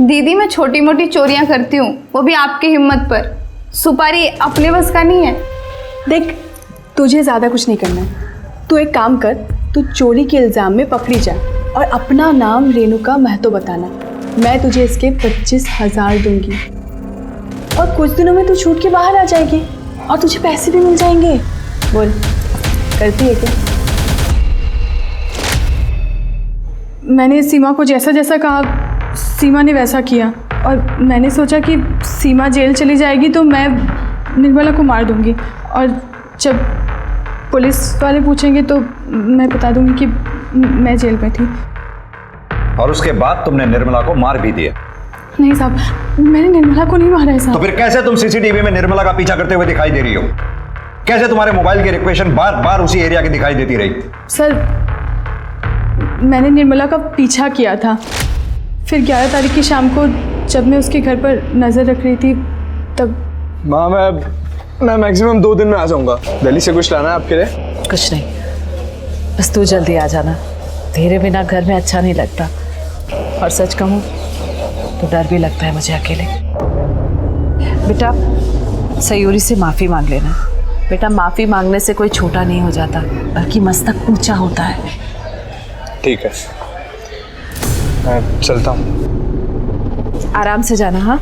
दीदी, मैं छोटी मोटी चोरियां करती हूँ, वो भी आपकी हिम्मत पर। सुपारी अपने बस का नहीं है। देख, तुझे ज़्यादा कुछ नहीं करना है। तू एक काम कर, तू चोरी के इल्ज़ाम में पकड़ी जा और अपना नाम रेणुका महतो बताना। मैं तुझे इसके 25,000 दूंगी और कुछ दिनों में तू छूट के बाहर आ जाएगी और तुझे पैसे भी मिल जाएंगे। बोल, करती है क्या? मैंने सीमा को जैसा जैसा कहा, सीमा ने वैसा किया और मैंने सोचा कि सीमा जेल चली जाएगी तो मैं निर्मला को मार दूंगी और जब पुलिस वाले पूछेंगे तो मैं बता दूंगी कि मैं जेल में थी। और उसके बाद तुमने निर्मला को मार भी दिया? नहीं साहब, मैंने निर्मला को नहीं मारा है साहब। तो फिर कैसे तुम सीसीटीवी में निर्मला का पीछा करते हुए दिखाई दे रही हो? कैसे तुम्हारे मोबाइल की रिक्वेशन बार बार उसी एरिया की दिखाई देती रही? सर, मैंने निर्मला का पीछा किया था, फिर 11 तारीख की शाम को जब मैं उसके घर पर नज़र रख रही थी तब। माँ, मैं मैक्सिमम 2 दिन में आ जाऊंगा। दिल्ली से कुछ लाना है आपके लिए? कुछ नहीं, बस तू जल्दी आ जाना। तेरे बिना घर में अच्छा नहीं लगता और सच कहूँ तो डर भी लगता है मुझे अकेले। बेटा, सयूरी से माफ़ी मांग लेना। बेटा, माफ़ी मांगने से कोई छोटा नहीं हो जाता, बल्कि मस्तक ऊंचा होता है। ठीक है, मैं चलता हूँ। आराम से जाना। हाँ,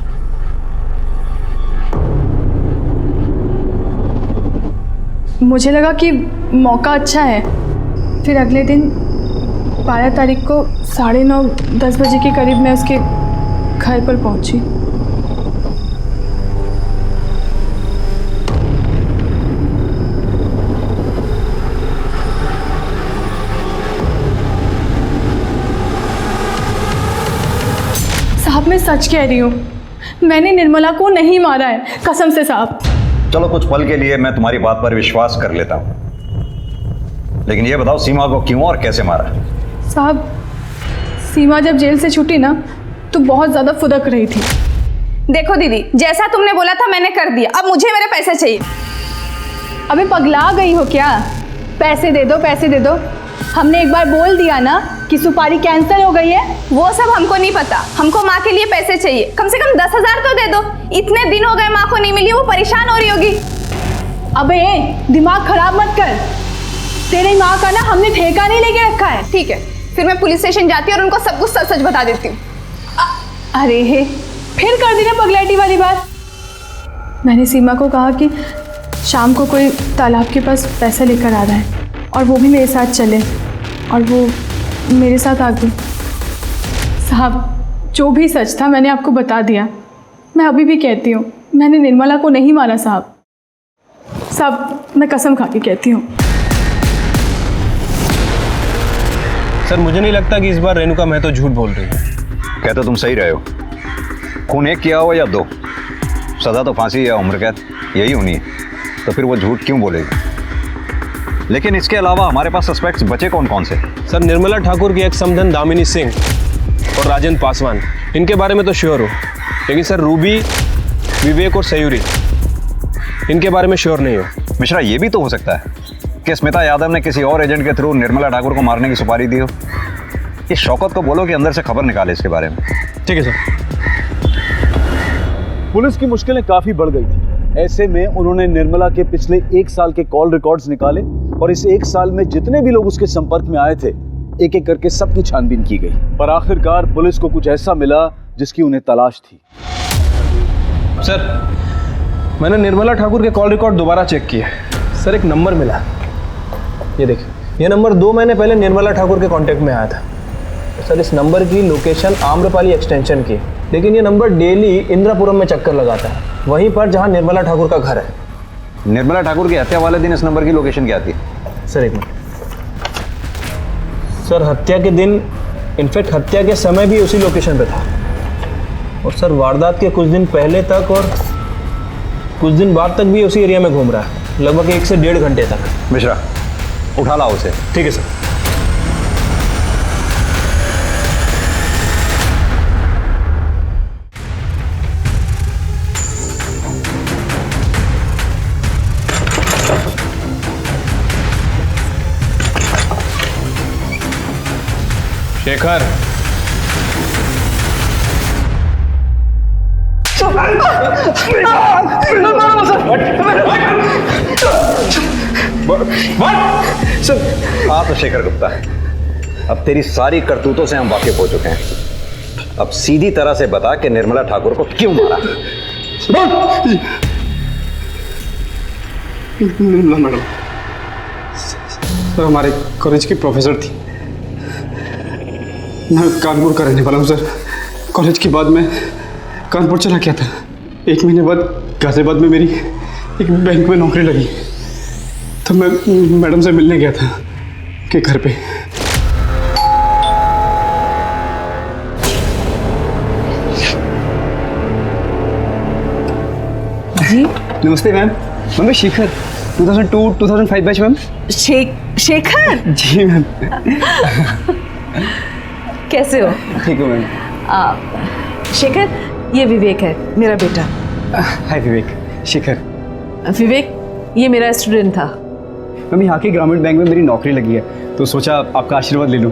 मुझे लगा कि मौका अच्छा है, फिर अगले दिन 12 तारीख को 9:30-10 बजे के करीब मैं उसके घर पर पहुंची। साहब, मैं सच कह रही हूँ, मैंने निर्मला को नहीं मारा है, कसम से साहब। चलो, कुछ पल के लिए मैं तुम्हारी बात पर विश्वास कर लेता हूँ, लेकिन ये बताओ सीमा को क्यों और कैसे मारा? साहब, सीमा जब जेल से छूटी ना तो बहुत ज़्यादा फुदक रही थी। देखो दीदी, जैसा तुमने बोला था मैंने कर दिया, अब मुझे मेरे पैसे चाहिए। अबे पगला गई हो क्या? पैसे दे दो, पैसे दे दो। हमने एक बार बोल दिया ना कि सुपारी कैंसिल हो गई है। वो सब हमको नहीं पता, हमको माँ के लिए पैसे चाहिए। कम से कम 10,000 तो दे दो। इतने दिन हो गए माँ को नहीं मिली, वो परेशान हो रही होगी। अबे दिमाग खराब मत कर। तेरी माँ का ना हमने ठेका नहीं लेके रखा है। ठीक है, फिर मैं पुलिस स्टेशन जाती हूँ और उनको सब कुछ सच सच बता देती हूँ। अरे हे, फिर कर दी ना पगलैटी वाली बात। मैंने सीमा को कहा कि शाम को कोई तालाब के पास पैसा लेकर आ रहा है और वो भी मेरे साथ चले, और वो मेरे साथ आ गई। साहब, जो भी सच था मैंने आपको बता दिया। मैं अभी भी कहती हूँ, मैंने निर्मला को नहीं मारा साहब। साहब, मैं कसम खा के कहती हूँ। सर, मुझे नहीं लगता कि इस बार रेणुका महतो झूठ बोल रही है। कहते तुम सही रहे हो। खून एक किया हो या दो, सजा तो फांसी या उम्र कैद यही होनी है, तो फिर वो झूठ क्यों बोलेगी? लेकिन इसके अलावा हमारे पास सस्पेक्ट्स बचे कौन कौन से? सर, निर्मला ठाकुर की एक्स समधन दामिनी सिंह और राजेंद्र पासवान, इनके बारे में तो श्योर हो, लेकिन सर रूबी, विवेक और सयूरी, इनके बारे में श्योर नहीं हो। मिश्रा, ये भी तो हो सकता है कि स्मिता यादव ने किसी और एजेंट के थ्रू निर्मला ठाकुर को मारने की सुपारी दी हो। इस शौकत को बोलो कि अंदर से खबर निकाले इसके बारे में। ठीक है सर। पुलिस की मुश्किलें काफी बढ़ गई थी। ऐसे में उन्होंने निर्मला के पिछले 1 साल के कॉल रिकॉर्ड्स निकाले और इस 1 साल में जितने भी लोग उसके संपर्क में आए थे, एक एक करके सबकी छानबीन की गई। पर आखिरकार पुलिस को कुछ ऐसा मिला जिसकी उन्हें तलाश थी। सर, मैंने निर्मला ठाकुर के कॉल रिकॉर्ड दोबारा चेक किए। सर, एक नंबर मिला, ये देखिए। ये नंबर 2 महीने पहले निर्मला ठाकुर के कांटेक्ट में आया था। सर, इस नंबर की लोकेशन आम्रपाली एक्सटेंशन की, लेकिन ये नंबर डेली इंद्रापुरम में चक्कर लगाता है, वहीं पर जहां निर्मला ठाकुर का घर है। निर्मला ठाकुर की हत्या वाले दिन इस नंबर की लोकेशन क्या थी? सर, एक मिनट। सर, हत्या के दिन, इनफैक्ट हत्या के समय भी उसी लोकेशन पे था। और सर, वारदात के कुछ दिन पहले तक और कुछ दिन बाद तक भी उसी एरिया में घूम रहा है, लगभग 1 से 1.5 घंटे तक। मिश्रा, उठा लाओ उसे। ठीक है सर। शेखर, हाँ तो शेखर गुप्ता, अब तेरी सारी करतूतों से हम वाकिफ हो चुके हैं। अब सीधी तरह से बता कि निर्मला ठाकुर को क्यों मारा? निर्मला मैडम सर हमारे कॉलेज की प्रोफेसर थी। मैं कानपुर का रहने वाला हूँ सर। कॉलेज के बाद मैं कानपुर चला गया था। 1 महीने बाद गाजियाबाद में मेरी एक बैंक में नौकरी लगी, तो मैं मैडम से मिलने गया था के घर पे। जी नमस्ते मैम। मैं Shekhar 2002-2005 batch ma'am. Shekhar ji ma'am. कैसे हो? ठीक हो मैम। शेखर, ये विवेक है, मेरा बेटा। हाय विवेक। शेखर। विवेक, ये मेरा स्टूडेंट था। मैम, यहाँ के ग्रामीण बैंक में मेरी नौकरी लगी है, तो सोचा आपका आशीर्वाद ले लूँ।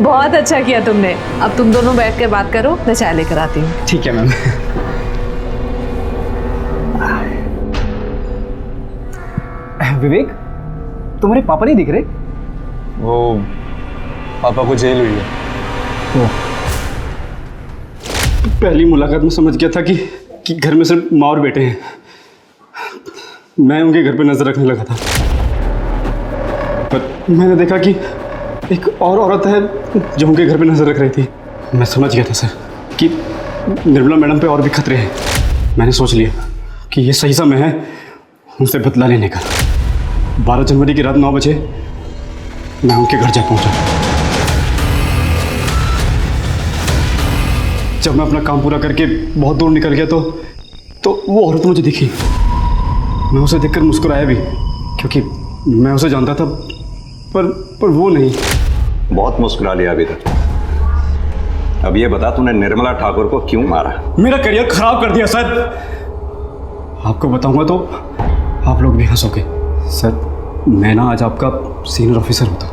बहुत अच्छा किया तुमने। अब तुम दोनों बैठ कर बात करो, मैं चाय लेकर आती हूँ। ठीक है मैम। विवेक, तुम्हारे पापा नहीं दिख रहे? वो पापा को जेल हुई है। पहली मुलाकात में समझ गया था कि घर में सिर्फ माँ और बेटे हैं। मैं उनके घर पे नजर रखने लगा था, पर मैंने देखा कि एक और औरत है जो उनके घर पे नजर रख रही थी। मैं समझ गया था सर कि निर्मला मैडम पे और भी खतरे हैं। मैंने सोच लिया कि ये सही समय है उनसे बदला लेने का। 12 जनवरी की रात 9 बजे मैं उनके घर जा पहुंचा। जब मैं अपना काम पूरा करके बहुत दूर निकल गया तो वो औरत मुझे दिखी। मैं उसे देखकर मुस्कुराया भी, क्योंकि मैं उसे जानता था, पर वो नहीं। बहुत मुस्कुरा लिया अभी तक। अब ये बता, तूने निर्मला ठाकुर को क्यों मारा? मेरा करियर खराब कर दिया सर। आपको बताऊंगा तो आप लोग भी हंसोगे सर। मैं ना आज आपका सीनियर ऑफिसर होता।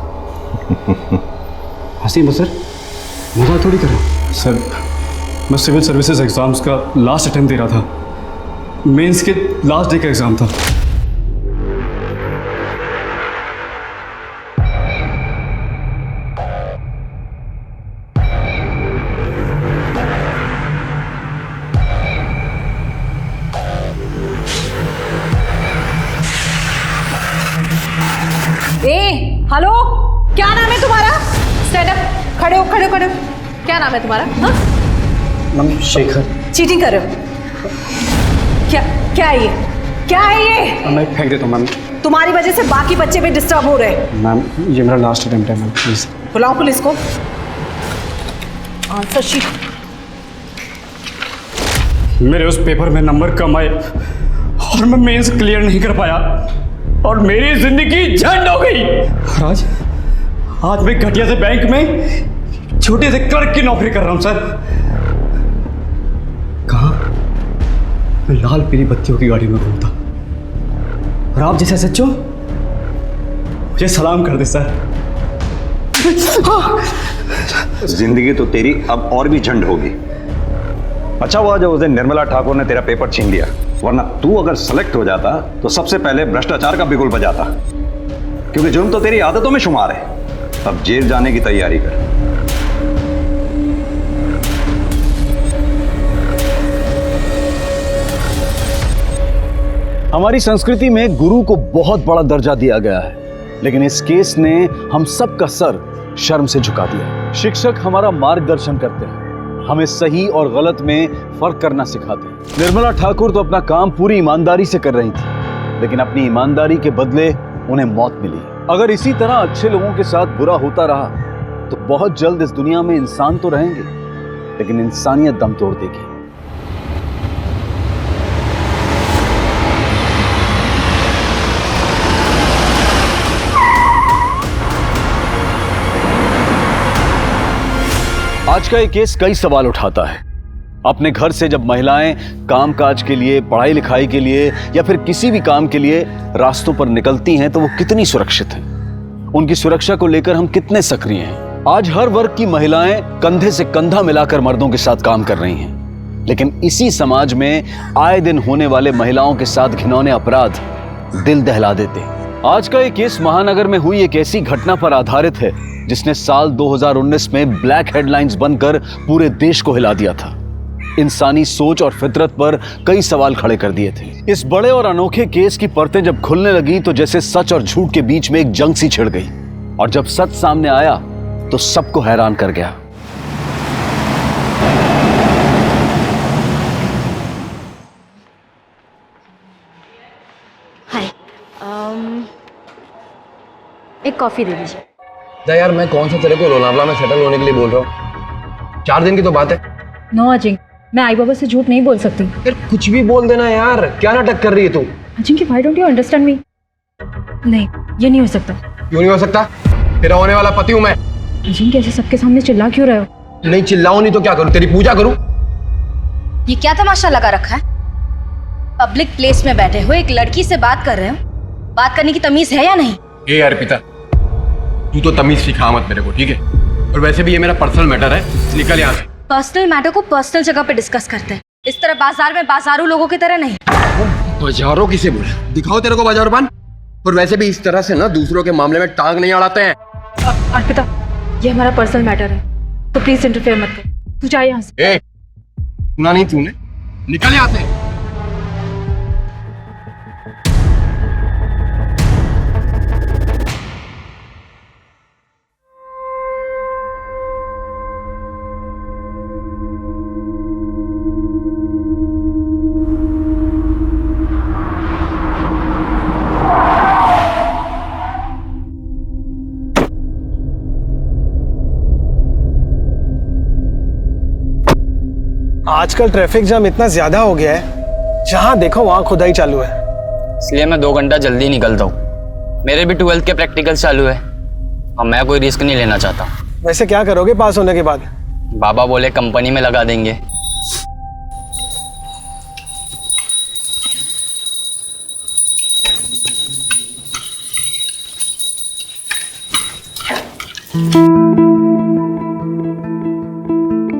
हंसी मत सर, मजाक थोड़ी कर रहा हूं सर। मैं सिविल सर्विसेज एग्जाम्स का लास्ट अटेम्प्ट दे रहा था। मेंस के लास्ट डे का एग्जाम था। क्या नाम है तुम्हारा? स्टैंड अप, खड़े हो खड़े हो खड़े हो। क्या नाम है तुम्हारा? हाँ? मैम शेखर। चीटिंग कर रहे हो? क्या क्या है ये? क्या है ये? मैं फेंक देता हूँ मैम। तुम्हारी वजह से बाकी बच्चे भी डिस्टर्ब हो रहे हैं। मैम ये मेरा लास्ट अटेम्प्ट है मैम, प्लीज। बुलाओ पुलिस को। Answer sheet. मेरे उस पेपर में नंबर कम आए और मैं मेंस क्लियर नहीं कर पाया और मेरी जिंदगी झंड हो गई। आज मैं घटिया से बैंक में छोटे से क्लर्क की नौकरी कर रहा हूं सर। कहाँ? मैं लाल पीली बत्तियों की गाड़ी में घूमता और आप जैसे सच्चो मुझे सलाम कर दे सर। जिंदगी तो तेरी अब और भी झंड होगी। अच्छा हुआ जो उस दिन निर्मला ठाकुर ने तेरा पेपर छीन लिया, वरना तू अगर सेलेक्ट हो जाता तो सबसे पहले भ्रष्टाचार का बिगुल बजाता, क्योंकि जुर्म तो तेरी आदतों में शुमार है। अब जेल जाने की तैयारी कर। हमारी संस्कृति में गुरु को बहुत बड़ा दर्जा दिया गया है, लेकिन इस केस ने हम सबका सर शर्म से झुका दिया। शिक्षक हमारा मार्गदर्शन करते हैं, हमें सही और गलत में फर्क करना सिखाते हैं। निर्मला ठाकुर तो अपना काम पूरी ईमानदारी से कर रही थी, लेकिन अपनी ईमानदारी के बदले उन्हें मौत मिली। अगर इसी तरह अच्छे लोगों के साथ बुरा होता रहा तो बहुत जल्द इस दुनिया में इंसान तो रहेंगे, लेकिन इंसानियत दम तोड़ देगी। आज का ये केस कई सवाल उठाता है। अपने घर से जब महिलाएं कामकाज के लिए, पढ़ाई लिखाई के लिए या फिर किसी भी काम के लिए रास्तों पर निकलती हैं तो वो कितनी सुरक्षित हैं? उनकी सुरक्षा को लेकर हम कितने सक्रिय हैं? आज हर वर्ग की महिलाएं कंधे से कंधा मिलाकर मर्दों के साथ काम कर रही हैं, लेकिन इसी समाज में आए दिन होने वाले महिलाओं के साथ घिनौने अपराध दिल दहला देते हैं। आज का ये केस महानगर में हुई एक ऐसी घटना पर आधारित है जिसने साल 2019 में ब्लैक हेडलाइंस बनकर पूरे देश को हिला दिया था। इंसानी सोच और फितरत पर कई सवाल खड़े कर दिए थे। इस बड़े और अनोखे केस की परतें जब खुलने लगी तो जैसे सच और झूठ के बीच में एक जंग सी छिड़ गई, और जब सच सामने आया तो सबको हैरान कर गया। हाय, एक कॉफी दे दीजिए। यार मैं कौन सा तेरे को लोनावला में सेटल होने के लिए बोल रहा हूँ? 4 दिन की तो बात है। नो अजिंक, मैं आई बाबा से झूठ नहीं बोल सकती। यार कुछ भी बोल देना यार, क्या नाटक कर रही है तू? Ajinkya, why don't you understand me? नहीं, ये नहीं हो सकता। क्यों नहीं हो सकता? तेरा होने वाला पति हूँ मैं। अजिंक्य, ऐसे सबके सामने चिल्ला क्यों रहे हो? नहीं चिल्लाऊं नहीं तो क्या करूँ? तेरी पूजा करूँ? ये क्या तमाशा लगा रखा है? पब्लिक प्लेस में बैठे हो, एक लड़की से बात कर रहे हो, बात करने की तमीज है या नहीं? ए अर्पिता, तू तो तमीज सिखा मत मेरे को, ठीक है? और वैसे भी ये मेरा पर्सनल मैटर है, निकल यहाँ से। पर्सनल मैटर को पर्सनल जगह पे डिस्कस करते हैं, इस तरह बाजार में बाजारू लोगों की तरह नहीं। बाजारों किसे बोला? दिखाओ तेरे को बाजारबान। और वैसे भी इस तरह से ना दूसरों के मामले में टांग नहीं अड़ाते हैं। अर्पिता, ये हमारा पर्सनल मैटर है, तो प्लीज इंटरफेयर मत कर। तू जा यहाँ से। सुना नहीं तूने? निकल यहाँ से। आजकल ट्रैफिक जाम इतना ज्यादा हो गया है, जहां देखो वहां खुदाई चालू है। इसलिए मैं 2 घंटा जल्दी निकलता हूँ। मेरे भी 12th के प्रैक्टिकल चालू है और मैं कोई रिस्क नहीं लेना चाहता। वैसे क्या करोगे पास होने के बाद? बाबा बोले कंपनी में लगा देंगे।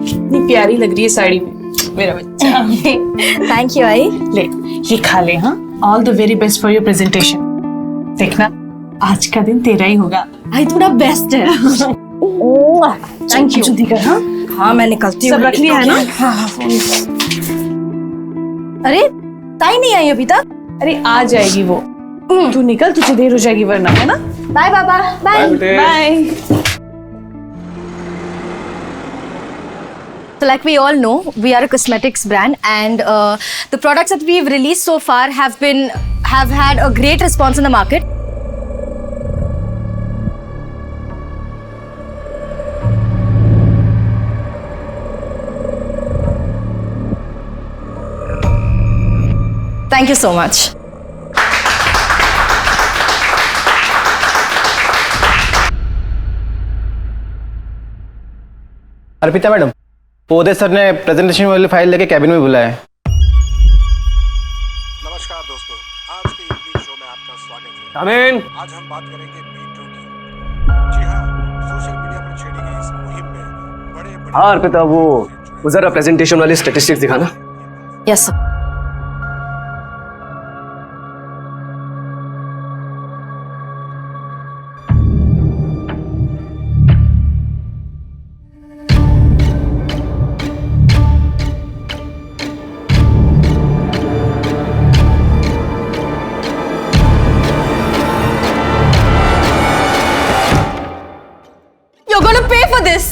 इतनी प्यारी लग रही है साड़ी में मेरा बच्चा। थैंक यू आई। ले ये खा ले। हाँ, all the very best for your presentation. देखना आज का दिन तेरा ही होगा। आई थोड़ा बेस्ट है। Thank you. जल्दी कर। हाँ हाँ, मैं निकलती हूँ। सब रख लिया है ना? हाँ। अरे ताई नहीं आई अभी तक? अरे आ जाएगी वो, तू निकल, तुझे देर हो जाएगी वरना, है ना? बाय बाबा। Bye bye. So like we all know, we are a cosmetics brand, and the products that we've released so far have had a great response in the market. Thank you so much. Arpita madam, Pode sir ने presentation वाली file लेके cabin में बुलाया है। नमस्कार दोस्तों, आज के इवनिंग शो में आपका स्वागत है। आमीन। आज हम बात करेंगे मीटू की। जी हाँ, सोशल मीडिया पर छेड़ी गई इस मुहिम में बड़े हाँ अर्पिता, वो जरा प्रेजेंटेशन वाली स्टैटिस्टिक्स दिखाना। Yes sir. You're gonna pay for this.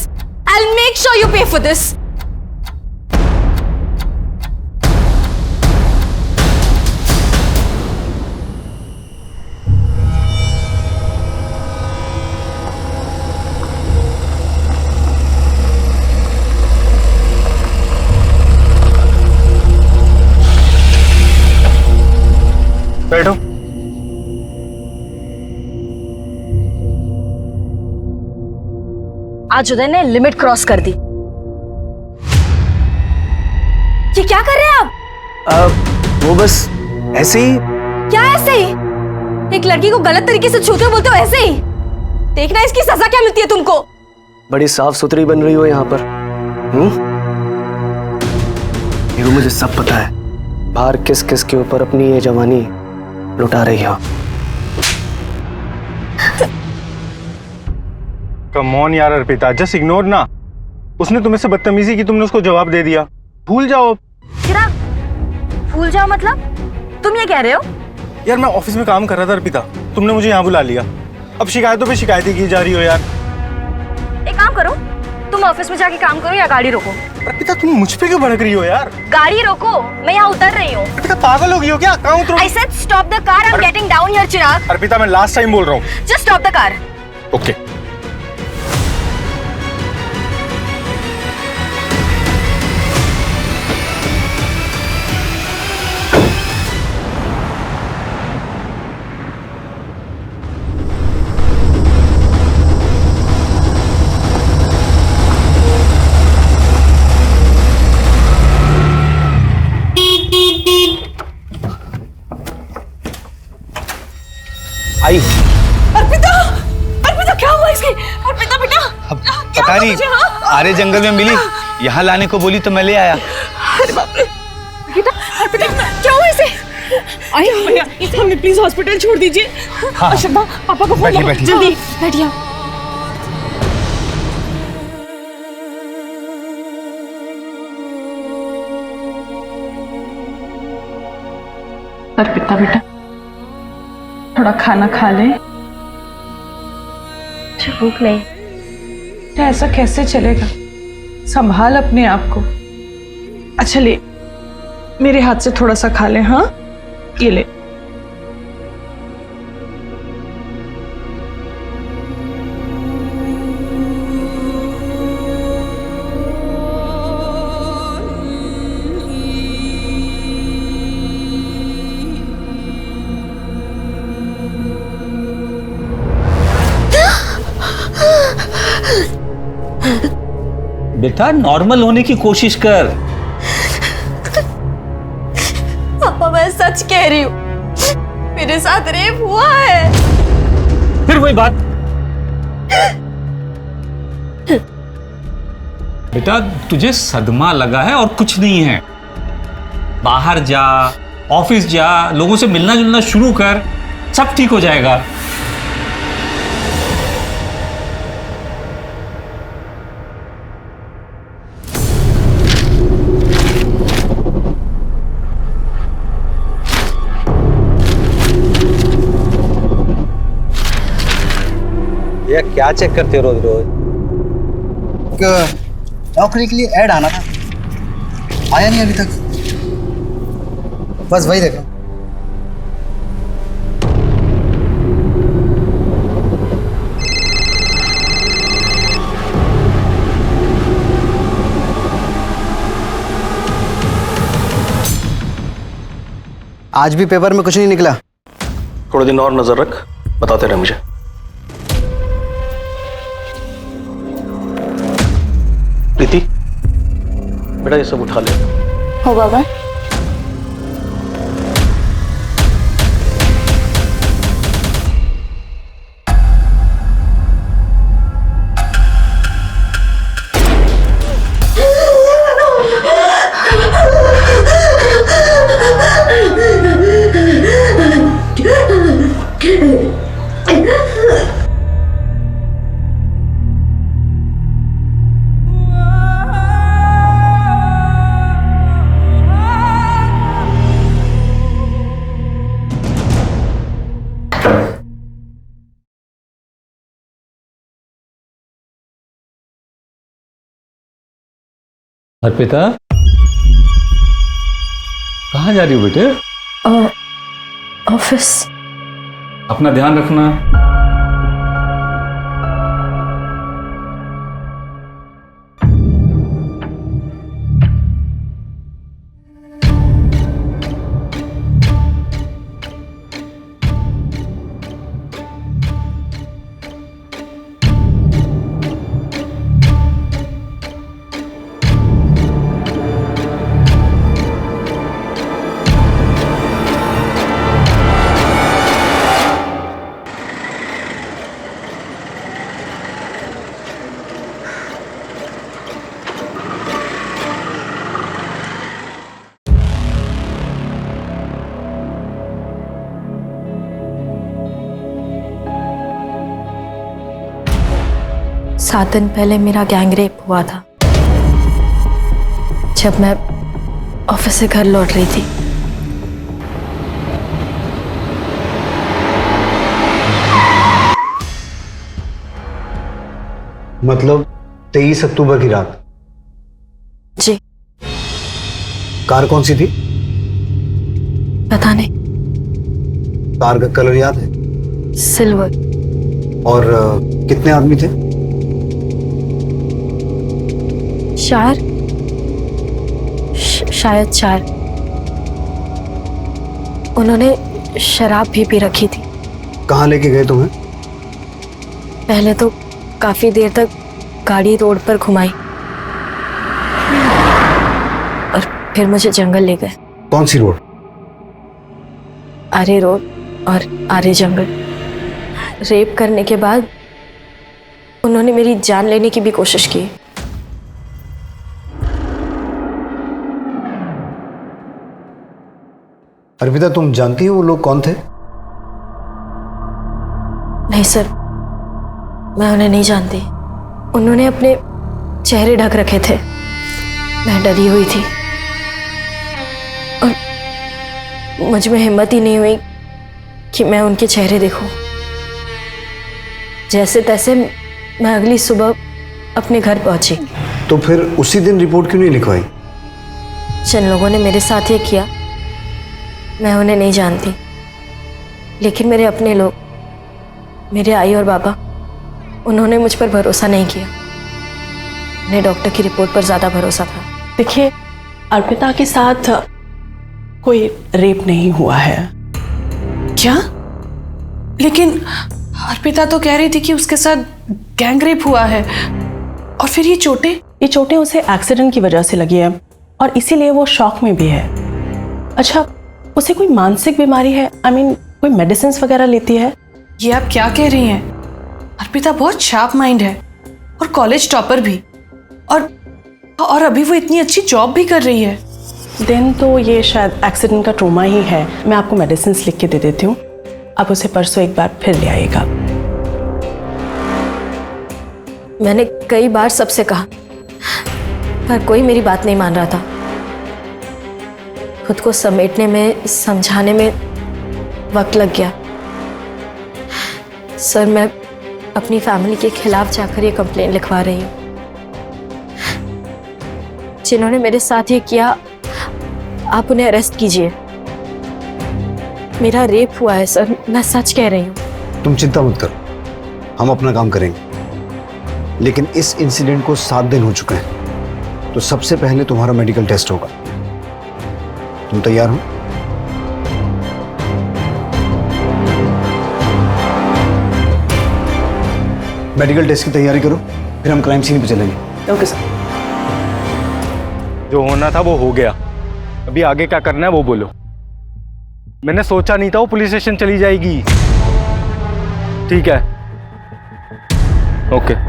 I'll make sure you pay for this. बैठो। आज उदय ने लिमिट क्रॉस कर दी। ये क्या कर रहे हैं आप? वो बस ऐसे ही। क्या ऐसे ही? एक लड़की को गलत तरीके से छूते हो बोलते हो ऐसे ही? देखना इसकी सजा क्या मिलती है तुमको। बड़ी साफ सुथरी बन रही हो यहाँ पर। ये मुझे सब पता है, बाहर किस किस के ऊपर अपनी ये जवानी लुटा रही हो। कम ऑन यार अर्पिता, जस्ट इग्नोर ना। उसने तुम्हें से बदतमीजी की, तुमने उसको जवाब दे दिया। भूल जाओ। चिराग, भूल जाओ मतलब? तुम ये कह रहे हो? यार मैं ऑफिस में काम कर रहा था अर्पिता, तुमने मुझे यहाँ बुला लिया। अब शिकायतों पे शिकायतें की जा रही हो यार। एक काम करो, तुम ऑफिस में जाके काम करो या गाड़ी रोको। अर्पिता तुम मुझ पे क्यों भड़क रही हो यार? गाड़ी रोको, मैं यहाँ उतर रही हूँ। अर्पिता पागल हो गई हो क्या? कहाँ उतरूं? I said stop the car, I'm getting down here, चिराग। अर्पिता मैं लास्ट टाइम बोल रहा हूँ। Just stop the car. Okay. आई। अर्पिता, अर्पिता क्या हुआ इसकी? अर्पिता बेटा, पता नहीं, आरे जंगल में मिली, यहाँ लाने को बोली तो मैं ले आया। अरे बाप रे। अर्पिता, अर्पिता क्या हुआ इसे? आइए भैया, इसे हमें प्लीज हॉस्पिटल छोड़ दीजिए। हाँ। अशोका, पापा को फोन करो जल्दी। बैठिए। अर्पिता बेटा, थोड़ा खाना खा ले। भूख नहीं। ऐसा कैसे चलेगा? संभाल अपने आप को। अच्छा ले, मेरे हाथ से थोड़ा सा खा ले। हाँ, ये ले। बेटा नॉर्मल होने की कोशिश कर। पापा मैं सच कह रही हूँ, मेरे साथ रेप हुआ है। फिर वही बात। बेटा तुझे सदमा लगा है और कुछ नहीं है। बाहर जा, ऑफिस जा, लोगों से मिलना जुलना शुरू कर, सब ठीक हो जाएगा। क्या चेक करते हो रोज रोज? नौकरी के लिए ऐड आना था, आया नहीं अभी तक, बस वही देखो। आज भी पेपर में कुछ नहीं निकला। थोड़े दिन और नजर रख, बताते रहे मुझे। प्रीति, बेटा ये सब उठा ले। हो बाबा। अर्पिता, कहाँ जा रही हो बेटे? ऑफिस। अपना ध्यान रखना। सात दिन पहले मेरा गैंगरेप हुआ था, जब मैं ऑफिस से घर लौट रही थी। मतलब 23 अक्टूबर की रात? जी। कार कौन सी थी? पता नहीं। कार का कलर याद है? सिल्वर। और कितने आदमी थे? शायद 4। उन्होंने शराब भी पी रखी थी। कहाँ लेके गए तुम्हें? पहले तो काफी देर तक गाड़ी रोड पर घुमाई और फिर मुझे जंगल ले गए। कौन सी रोड? आरे रोड और आरे जंगल। रेप करने के बाद उन्होंने मेरी जान लेने की भी कोशिश की। अर्पिता, तुम जानती हो वो लोग कौन थे? नहीं सर, मैं उन्हें नहीं जानती। उन्होंने अपने चेहरे ढक रखे थे। मैं डरी हुई थी और मुझ में हिम्मत ही नहीं हुई कि मैं उनके चेहरे देखूं। जैसे तैसे मैं अगली सुबह अपने घर पहुंची। तो फिर उसी दिन रिपोर्ट क्यों नहीं लिखवाई? जिन लोगों ने मेरे साथ ये किया, मैं उन्हें नहीं जानती, लेकिन मेरे अपने लोग, मेरे आई और बाबा, उन्होंने मुझ पर भरोसा नहीं किया। उन्हें डॉक्टर की रिपोर्ट पर ज़्यादा भरोसा था। देखिए, अर्पिता के साथ कोई रेप नहीं हुआ है। क्या? लेकिन अर्पिता तो कह रही थी कि उसके साथ गैंगरेप हुआ है। और फिर ये चोटें उसे एक्सीडेंट की वजह से लगी है और इसीलिए वो शॉक में भी है। अच्छा, उसे कोई मानसिक बीमारी है? कोई मेडिसिन वगैरह लेती है? ये आप क्या कह रही हैं? अर्पिता बहुत शार्प माइंड है और कॉलेज टॉपर भी, और अभी वो इतनी अच्छी जॉब भी कर रही है। दिन तो ये शायद एक्सीडेंट का ट्रोमा ही है। मैं आपको मेडिसिन लिख के दे देती हूँ, आप उसे परसों एक बार फिर ले आइएगा। मैंने कई बार सबसे कहा, पर कोई मेरी बात नहीं मान रहा था। खुद को समेटने में, समझाने में वक्त लग गया। सर, मैं अपनी फैमिली के खिलाफ जाकर ये कंप्लेन लिखवा रही हूँ। जिन्होंने मेरे साथ ये किया, आप उन्हें अरेस्ट कीजिए। मेरा रेप हुआ है सर, मैं सच कह रही हूँ। तुम चिंता मत करो, हम अपना काम करेंगे। लेकिन इस इंसिडेंट को 7 दिन हो चुके हैं, तो सबसे पहले तुम्हारा मेडिकल टेस्ट होगा। तुम तैयार हो? मेडिकल टेस्ट की तैयारी करो, फिर हम क्राइम सीन पे चलेंगे। Okay sir. जो होना था वो हो गया, अभी आगे क्या करना है वो बोलो। मैंने सोचा नहीं था वो पुलिस स्टेशन चली जाएगी। ठीक है, ओके।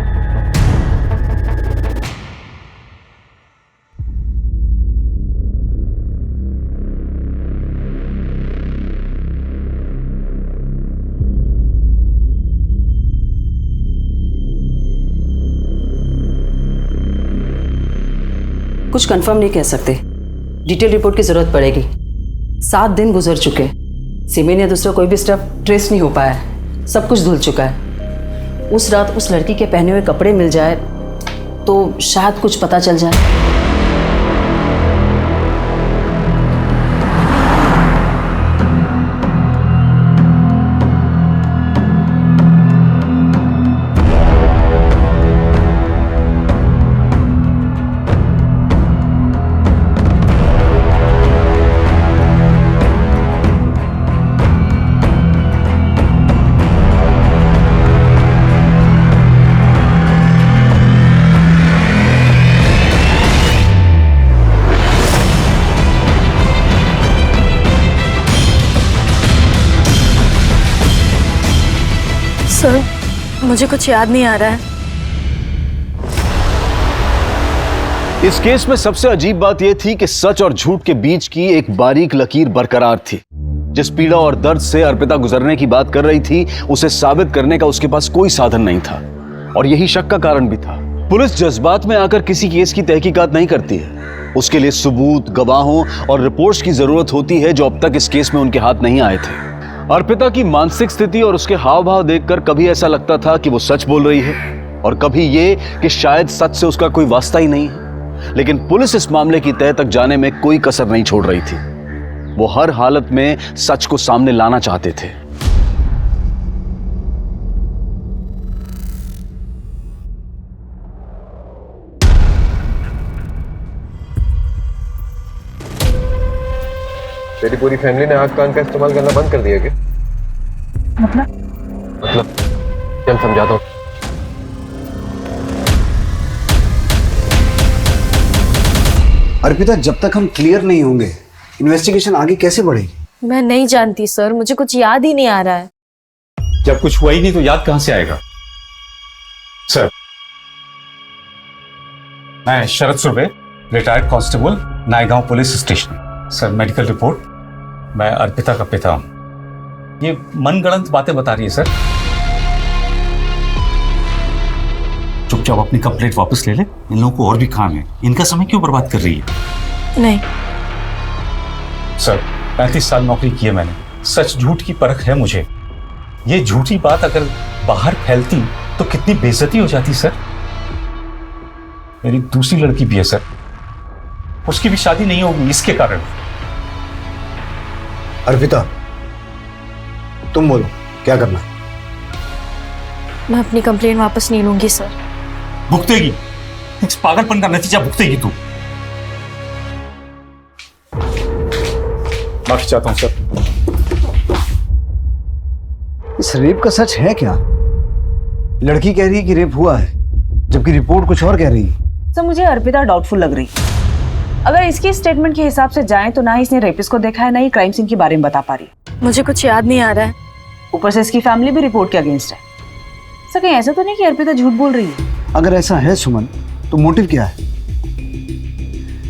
कुछ कंफर्म नहीं कह सकते, डिटेल रिपोर्ट की जरूरत पड़ेगी। 7 दिन गुजर चुके, सीमेन या दूसरा कोई भी स्टफ ट्रेस नहीं हो पाया है, सब कुछ धुल चुका है। उस रात उस लड़की के पहने हुए कपड़े मिल जाए तो शायद कुछ पता चल जाए। सर, मुझे कुछ याद नहीं आ रहा है। इस केस में सबसे अजीब बात यह थी कि सच और झूठ के बीच की एक बारीक लकीर बरकरार थी। जिस पीड़ा और दर्द से अर्पिता गुजरने की बात कर रही थी, उसे साबित करने का उसके पास कोई साधन नहीं था, और यही शक का कारण भी था। पुलिस जज्बात में आकर किसी केस की तहकीकात नहीं करती है, उसके लिए सबूत, गवाहों और रिपोर्ट्स की जरूरत होती है, जो अब तक इस केस में उनके हाथ नहीं आए थे। अर्पिता की मानसिक स्थिति और उसके हाव भाव देखकर कभी ऐसा लगता था कि वो सच बोल रही है, और कभी ये कि शायद सच से उसका कोई वास्ता ही नहीं है। लेकिन पुलिस इस मामले की तह तक जाने में कोई कसर नहीं छोड़ रही थी। वो हर हालत में सच को सामने लाना चाहते थे। तेरी पूरी फैमिली ने आग कान का इस्तेमाल करना बंद कर दिया क्या? मतलब चल समझाता हूँ। अर्पिता, जब तक हम क्लियर नहीं होंगे इन्वेस्टिगेशन आगे कैसे बढ़ेगी? मैं नहीं जानती सर, मुझे कुछ याद ही नहीं आ रहा है। जब कुछ हुआ ही नहीं तो याद कहां से आएगा? सर, मैं Sharad Surve, retired constable, Naigaon police station. Sir, medical report. मैं अर्पिता का पिता हूं। ये मनगढ़ंत बातें बता रही है सर। चुपचाप अपनी कंप्लेंट वापस ले ले, इन लोगों को और भी काम है। इनका समय क्यों बर्बाद कर रही है? नहीं सर, 35 साल नौकरी की है मैंने, सच झूठ की परख है मुझे। ये झूठी बात अगर बाहर फैलती तो कितनी बेइज्जती हो जाती सर। मेरी दूसरी लड़की भी है सर, उसकी भी शादी नहीं होगी इसके कारण। अर्पिता, तुम बोलो क्या करना है? मैं अपनी कंप्लेंट वापस नहीं लूंगी सर। भुगतेगी, इस पागलपन का नतीजा भुगतेगी तू। माफी चाहता हूं सर। इस रेप का सच है क्या? लड़की कह रही है कि रेप हुआ है, जबकि रिपोर्ट कुछ और कह रही है। सर, मुझे अर्पिता डाउटफुल लग रही। अगर इसकी स्टेटमेंट के हिसाब से जाएं तो ना ही इसने रेपिस्ट को देखा है, ना ही क्राइम सीन के बारे में बता पा रही। मुझे कुछ याद नहीं आ रहा है। ऊपर से इसकी फैमिली भी रिपोर्ट के अगेंस्ट है। सर, कहीं ऐसा तो नहीं कि अर्पिता झूठ बोल रही है? अगर ऐसा है सुमन, तो मोटिव क्या है?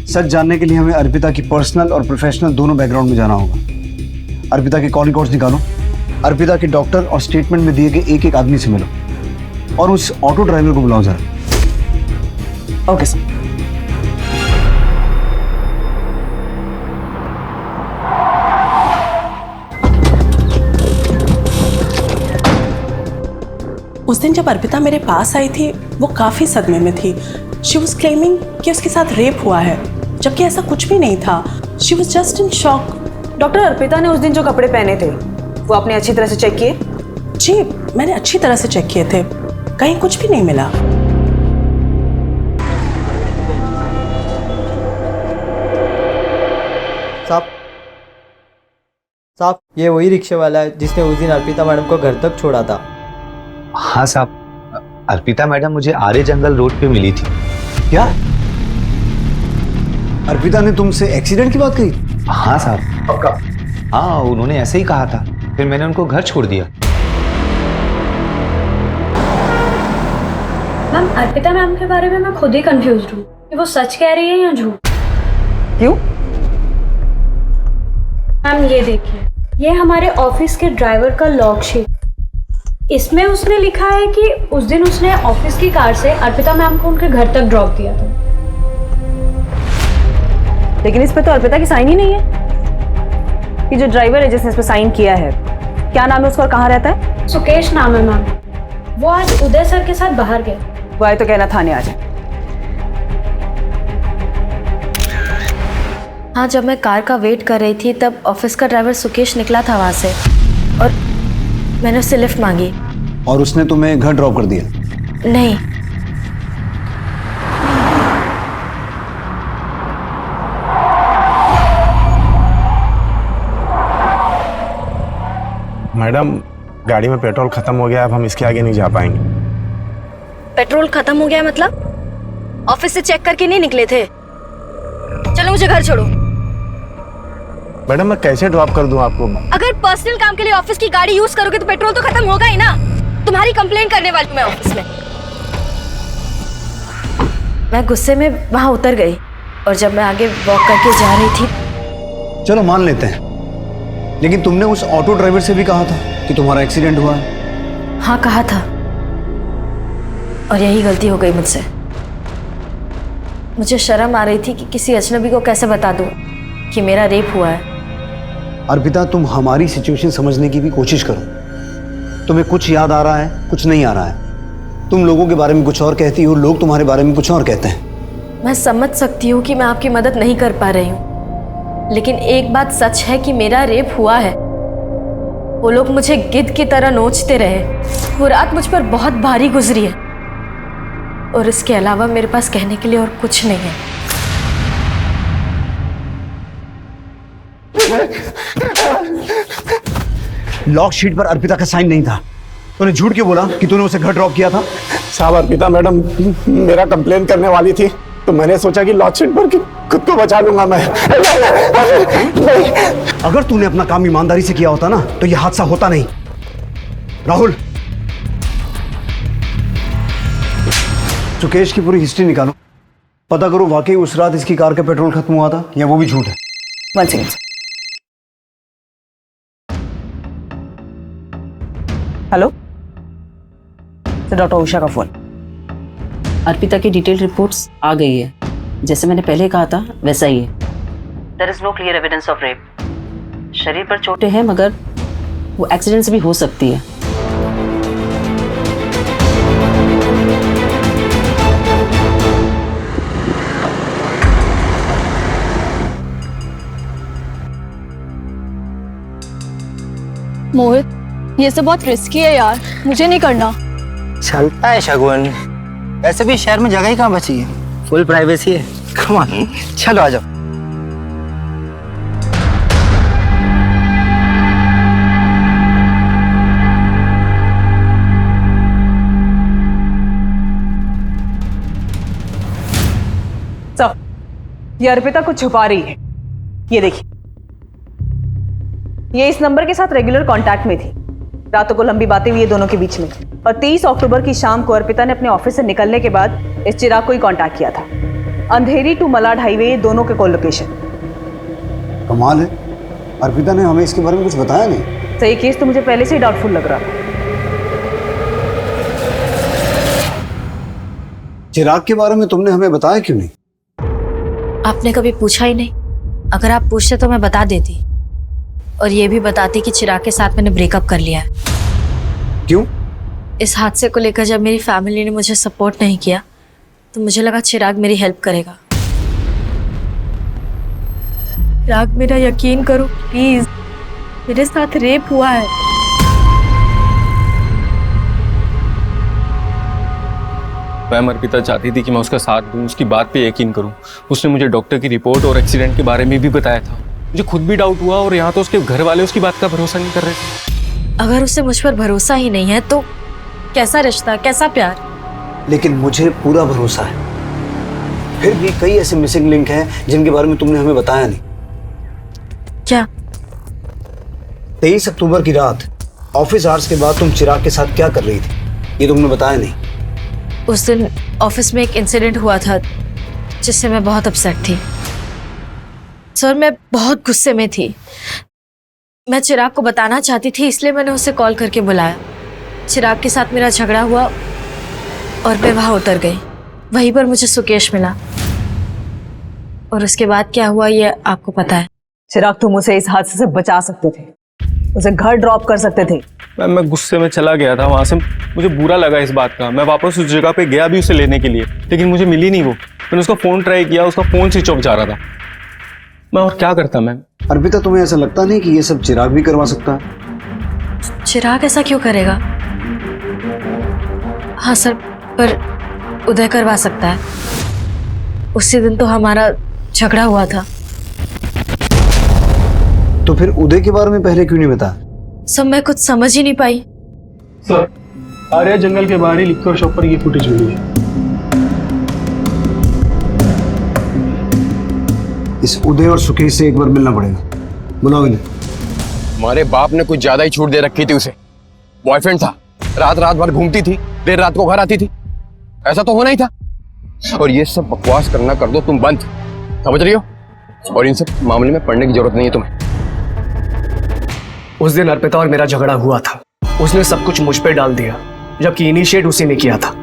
सच जानने के लिए हमें अर्पिता की पर्सनल और प्रोफेशनल दोनों बैकग्राउंड में जाना होगा। अर्पिता के कॉल रिकॉर्ड्स निकालो, अर्पिता के डॉक्टर और स्टेटमेंट में दिए गए एक एक आदमी से मिलो, और उस ऑटो ड्राइवर को बुलाओ जरा। Okay sir. उस दिन जब अर्पिता मेरे पास आई थी वो काफ़ी सदमे में थी। शी वॉज क्लेमिंग कि उसके साथ रेप हुआ है, जबकि ऐसा कुछ भी नहीं था। She was just in shock. Doctor, Arpita ने उस दिन जो कपड़े पहने थे वो आपने अच्छी तरह से चेक किए? जी, मैंने अच्छी तरह से चेक किए थे, कहीं कुछ भी नहीं मिला। साहब, ये वही रिक्शे वाला है जिसने उस दिन अर्पिता मैडम को घर तक छोड़ा था। हाँ साहब, अर्पिता मैडम मुझे आर्य जंगल रोड पे मिली थी। क्या अर्पिता ने तुमसे एक्सीडेंट की बात कही? हाँ साहब, पक्का। हाँ, उन्होंने ऐसे ही कहा था, फिर मैंने उनको घर छोड़ दिया। मैम, अर्पिता मैम के बारे में मैं खुद ही कंफ्यूज्ड हूँ कि वो सच कह रही है या झूठ। क्यों? मैम ये देखिए, ये हमारे ऑफिस के ड्राइवर का लॉग शीट। इसमें उसने लिखा है कि उस दिन उसने ऑफिस की कार से अर्पिता मैम को उनके घर तक ड्रॉप दिया था। लेकिन इस पे तो अर्पिता की साइन ही नहीं है। ये जो ड्राइवर है जिसने इस पे साइन किया है, क्या नाम है उसका और कहाँ रहता है? सुकेश नाम है मैम। वो आज उदय सर के साथ बाहर गए। वो आए तो कहना थाने आ जाए। हाँ, जब मैं कार का वेट कर रही थी तब ऑफिस का ड्राइवर सुकेश निकला था वहाँ से और मैंने उससे लिफ्ट मांगी। और उसने तुम्हें घर ड्रॉप कर दिया? नहीं। मैडम, गाड़ी में पेट्रोल खत्म हो गया, अब हम इसके आगे नहीं जा पाएंगे। पेट्रोल खत्म हो गया मतलब? ऑफिस से चेक करके नहीं निकले थे? चलो मुझे घर छोड़ो। मैडम, मैं कैसे ड्रॉप कर दूं आपको? अगर पर्सनल काम के लिए ऑफिस की गाड़ी यूज करोगे तो पेट्रोल तो खत्म होगा ही ना। तुम्हारी कंप्लेंट करने वाली हूं मैं ऑफिस में। मैं गुस्से में वहां उतर गई और जब मैं आगे वॉक करके जा रही थी। चलो मान लेते हैं, लेकिन तुमने उस ऑटो ड्राइवर से भी कहा था कि तुम्हारा एक्सीडेंट हुआ है। हाँ, कहा था, और यही गलती हो गई मुझसे। मुझे शर्म आ रही थी कि किसी अजनबी को कैसे बता दूं कि मेरा रेप हुआ है। अर्पिता, तुम हमारी सिचुएशन समझने की भी कोशिश करो। तुम्हें कुछ याद आ रहा है, कुछ नहीं आ रहा है। तुम लोगों के बारे में कुछ और कहती हो, लोग तुम्हारे बारे में कुछ और कहते हैं। मैं समझ सकती हूँ कि मैं आपकी मदद नहीं कर पा रही हूँ, लेकिन एक बात सच है कि मेरा रेप हुआ है। वो लोग मुझे गिद्ध की तरह नोचते रहे। वो रात मुझ पर बहुत भारी गुजरी है और इसके अलावा मेरे पास कहने के लिए और कुछ नहीं है। लॉक शीट पर अर्पिता का साइन नहीं था। तूने झूठ क्यों बोला कि तूने उसे घर ड्रॉप किया था? साहब, अर्पिता मैडम मेरा कंप्लेन करने वाली थी, तो मैंने सोचा कि लॉक शीट पर खुद को बचा लूंगा मैं। अगर तूने अपना काम ईमानदारी से किया होता ना तो यह हादसा होता नहीं। राहुल, सुकेश की पूरी हिस्ट्री निकालो, पता करो वाकई उस रात इसकी कार का पेट्रोल खत्म हुआ था या वो भी झूठ है। One second. Hello, doctor Usha का फोन। अर्पिता की डिटेल रिपोर्ट्स आ गई है। जैसे मैंने पहले कहा था वैसा ही है। There is no clear evidence of rape. शरीर पर चोटें हैं मगर वो एक्सीडेंट से भी हो सकती है। मोहित, ये सब बहुत रिस्की है यार, मुझे नहीं करना। चलता है शगुन, वैसे भी शहर में जगह ही कहाँ बची है, फुल प्राइवेसी है। कम ऑन, चलो आ जाओ। ये अर्पिता कुछ छुपा रही है। ये देखिए, ये इस नंबर के साथ रेगुलर कांटेक्ट में थी। रातों को लंबी बातें हुई है दोनों के बीच में, और 23 अक्टूबर की शाम को अर्पिता ने अपने ऑफिस से निकलने के बाद इस चिराग को ही कांटेक्ट किया था। अंधेरी टू मलाड हाईवे, दोनों के कॉल लोकेशन। कमाल है, अर्पिता ने हमें इसके बारे में कुछ बताया नहीं। सही केस तो मुझे पहले से ही डाउटफुल लग रहा था। चिराग के बारे में तुमने हमें बताया क्यों नहीं? आपने कभी पूछा ही नहीं। अगर आप पूछते तो मैं बता देती, और ये भी बताती कि चिराग के साथ मैंने ब्रेकअप कर लिया है। क्यों? इस हादसे को लेकर जब मेरी फैमिली ने मुझे सपोर्ट नहीं किया तो मुझे लगा चिराग मेरी हेल्प करेगा। चिराग, मेरा यकीन करो प्लीज, मेरे साथ रेप हुआ है। मैम, अर्पिता चाहती थी कि मैं उसका साथ दूं, उसकी बात पे यकीन करूं। उसने मुझे डॉक्टर की रिपोर्ट और एक्सीडेंट के बारे में भी बताया था। मुझे खुद भी डाउट हुआ और यहाँ तो उसके घर वाले उसकी बात का भरोसा नहीं कर रहे थे। अगर उसे मुझ पर भरोसा ही नहीं है तो कैसा रिश्ता, कैसा प्यार? लेकिन मुझे पूरा भरोसा है। फिर भी कई ऐसे मिसिंग लिंक हैं जिनके बारे में तुमने हमें बताया नहीं। क्या? 23 अक्टूबर की रात ऑफिस आवर्स के बाद तुम चिराग के साथ क्या कर रही थी, ये तुमने बताया नहीं। उस दिन ऑफिस में एक इंसिडेंट हुआ था जिससे मैं बहुत अपसेट थी। सर, मैं बहुत गुस्से में थी। मैं चिराग को बताना चाहती थी, इसलिए मैंने उसे कॉल करके बुलाया। चिराग के साथ मेरा झगड़ा हुआ और मैं वहाँ उतर गई। वहीं पर मुझे सुकेश मिला और उसके बाद क्या हुआ ये आपको पता है। चिराग, तुम उसे इस हादसे से बचा सकते थे, उसे घर ड्रॉप कर सकते थे। मैं गुस्से में चला गया था वहाँ से। मुझे बुरा लगा इस बात का। मैं वापस उस जगह पे गया भी उसे लेने के लिए, लेकिन मुझे मिली नहीं वो। मैंने उसका फ़ोन ट्राई किया, उसका फ़ोन स्विच ऑफ जा रहा था। मैं और क्या करता मैम? अर्पिता, तुम्हें ऐसा लगता नहीं कि ये सब चिराग भी करवा सकता है? चिराग ऐसा क्यों करेगा? हाँ सर, पर उदय करवा सकता है। उसी दिन तो हमारा झगड़ा हुआ था। तो फिर उदय के बारे में पहले क्यों नहीं बताया? सब मैं कुछ समझ ही नहीं पाई। सर, आर्या जंगल के बाहर ही लिक्कर शॉप पर ये फुटेज मिली है। इस उदय और सुकेश से एक बार मिलना पड़ेगा। बुलाओ इन्हें। हमारे बाप ने कुछ ज्यादा ही छूट दे रखी थी उसे। बॉयफ्रेंड था, रात रात भर घूमती थी, देर रात को घर आती थी। ऐसा तो होना ही था। और ये सब बकवास करना कर दो तुम बंद, समझ रही हो? और इन सब मामले में पढ़ने की जरूरत नहीं है तुम्हें। उस दिन अर्पिता और मेरा झगड़ा हुआ था। उसने सब कुछ मुझ पे डाल दिया, जबकि इनिशिएट उसी ने किया था।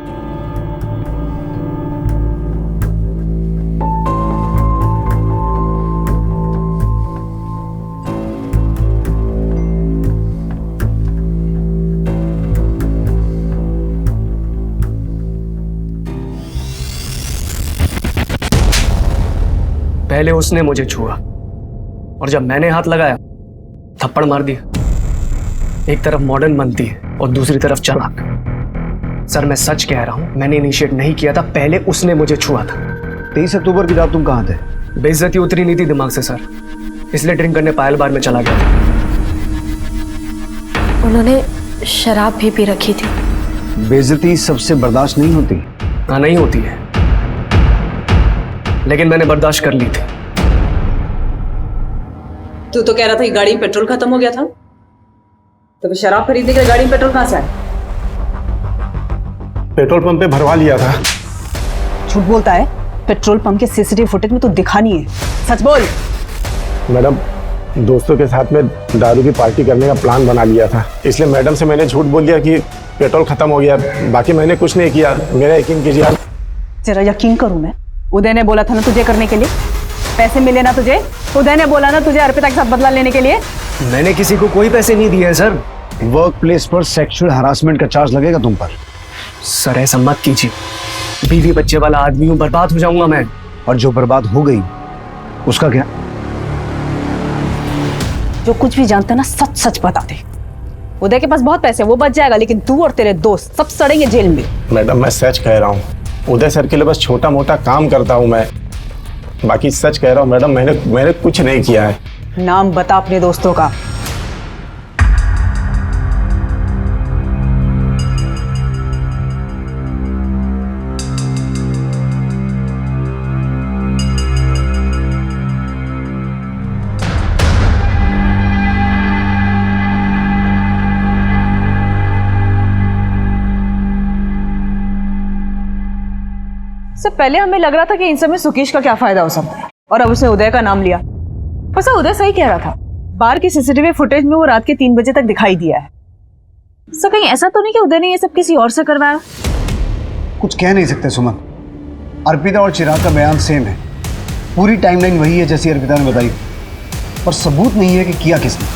पहले उसने मुझे छुआ और जब मैंने हाथ लगाया थप्पड़ मार दिया। एक तरफ मॉडर्न बनती है और दूसरी तरफ चालाक। सर, मैं सच कह रहा हूं, मैंने इनिशिएट नहीं किया था, पहले उसने मुझे छुआ था। 23 अक्टूबर की रात तुम कहाँ थे? बेइज्जती उतरी नहीं थी दिमाग से सर, इसलिए ड्रिंक करने पायल बार में चला गया था। उन्होंने शराब भी पी रखी थी। बेइज्जती सबसे बर्दाश्त नहीं होती। हाँ, नहीं होती है, लेकिन मैंने बर्दाश्त कर ली थी। तू तो कह रहा था कि गाड़ी में पेट्रोल खत्म हो गया था, तो फिर शराब खरीदने के लिए गाड़ी में पेट्रोल कहां से आया? पेट्रोल पंप पे भरवा लिया था। झूठ बोलता है। पेट्रोल पंप के सीसीटीवी फुटेज में तो दिखा नहीं है, सच बोल। मैडम, दोस्तों के साथ में दारू की पार्टी करने का प्लान बना लिया था, इसलिए मैडम से मैंने झूठ बोल दिया कि पेट्रोल खत्म हो गया। बाकी मैंने कुछ नहीं किया, मेरा यकीन कीजिए। तेरा यकीन करूं मैं? उदय ने बोला था ना तुझे करने के लिए, पैसे मिले ना तुझे। उदय ने बोला ना तुझे अर्पिता के साथ बदला लेने के लिए। मैंने किसी को कोई पैसे नहीं दिए हैं सर। वर्क प्लेस पर सेक्सुअल हरासमेंट का चार्ज लगेगा तुम पर। सर, ऐसा मत कीजिए। बीवी बच्चे वाला आदमी हूं, बर्बाद हो जाऊंगा मैं। और जो बर्बाद हो गई उसका क्या? जो कुछ भी जानते ना सच सच बता दे। उदय के पास बहुत पैसे, वो बच जाएगा, लेकिन तू और तेरे दोस्त सब सड़ेंगे जेल में। मैडम, मैं सच कह रहा हूँ, उदय सर के लिए बस छोटा मोटा काम करता हूँ मैं। बाकी सच कह रहा हूँ मैडम, मैंने कुछ नहीं किया है। नाम बता अपने दोस्तों का। इससे पहले हमें लग रहा था कि इन सब में सुकेश का क्या फायदा हो सकता है, और अब उसने उदय का नाम लिया। वैसे उदय सही कह रहा था, बार की सीसीटीवी फुटेज में वो रात के 3 बजे तक दिखाई दिया है। सो कहीं ऐसा तो नहीं कि उदय ने ये सब किसी और से करवाया? कुछ कह नहीं सकते सुमन। अर्पिता और चिराग का बयान सेम है, पूरी टाइमलाइन वही है जैसी अर्पिता ने बताई, पर सबूत नहीं है कि किया किसने।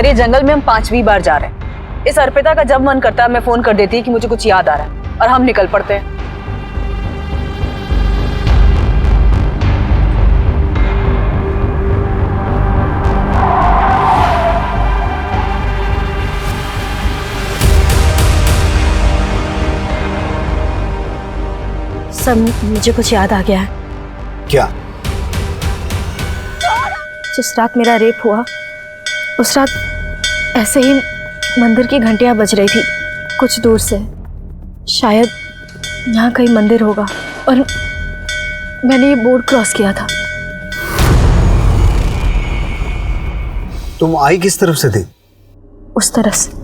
सर ये जंगल में हम 5वीं बार जा रहे हैं। इस अर्पिता का जब मन करता है मैं फोन कर देती है कि मुझे कुछ याद आ रहा है और हम निकल पड़ते हैं। सर मुझे कुछ याद आ गया है। क्या? जिस रात मेरा रेप हुआ उस रात ऐसे ही मंदिर की घंटियां बज रही थी कुछ दूर से। शायद यहाँ कहीं मंदिर होगा और मैंने ये बोर्ड क्रॉस किया था। तुम आई किस तरफ से थी? उस तरफ से।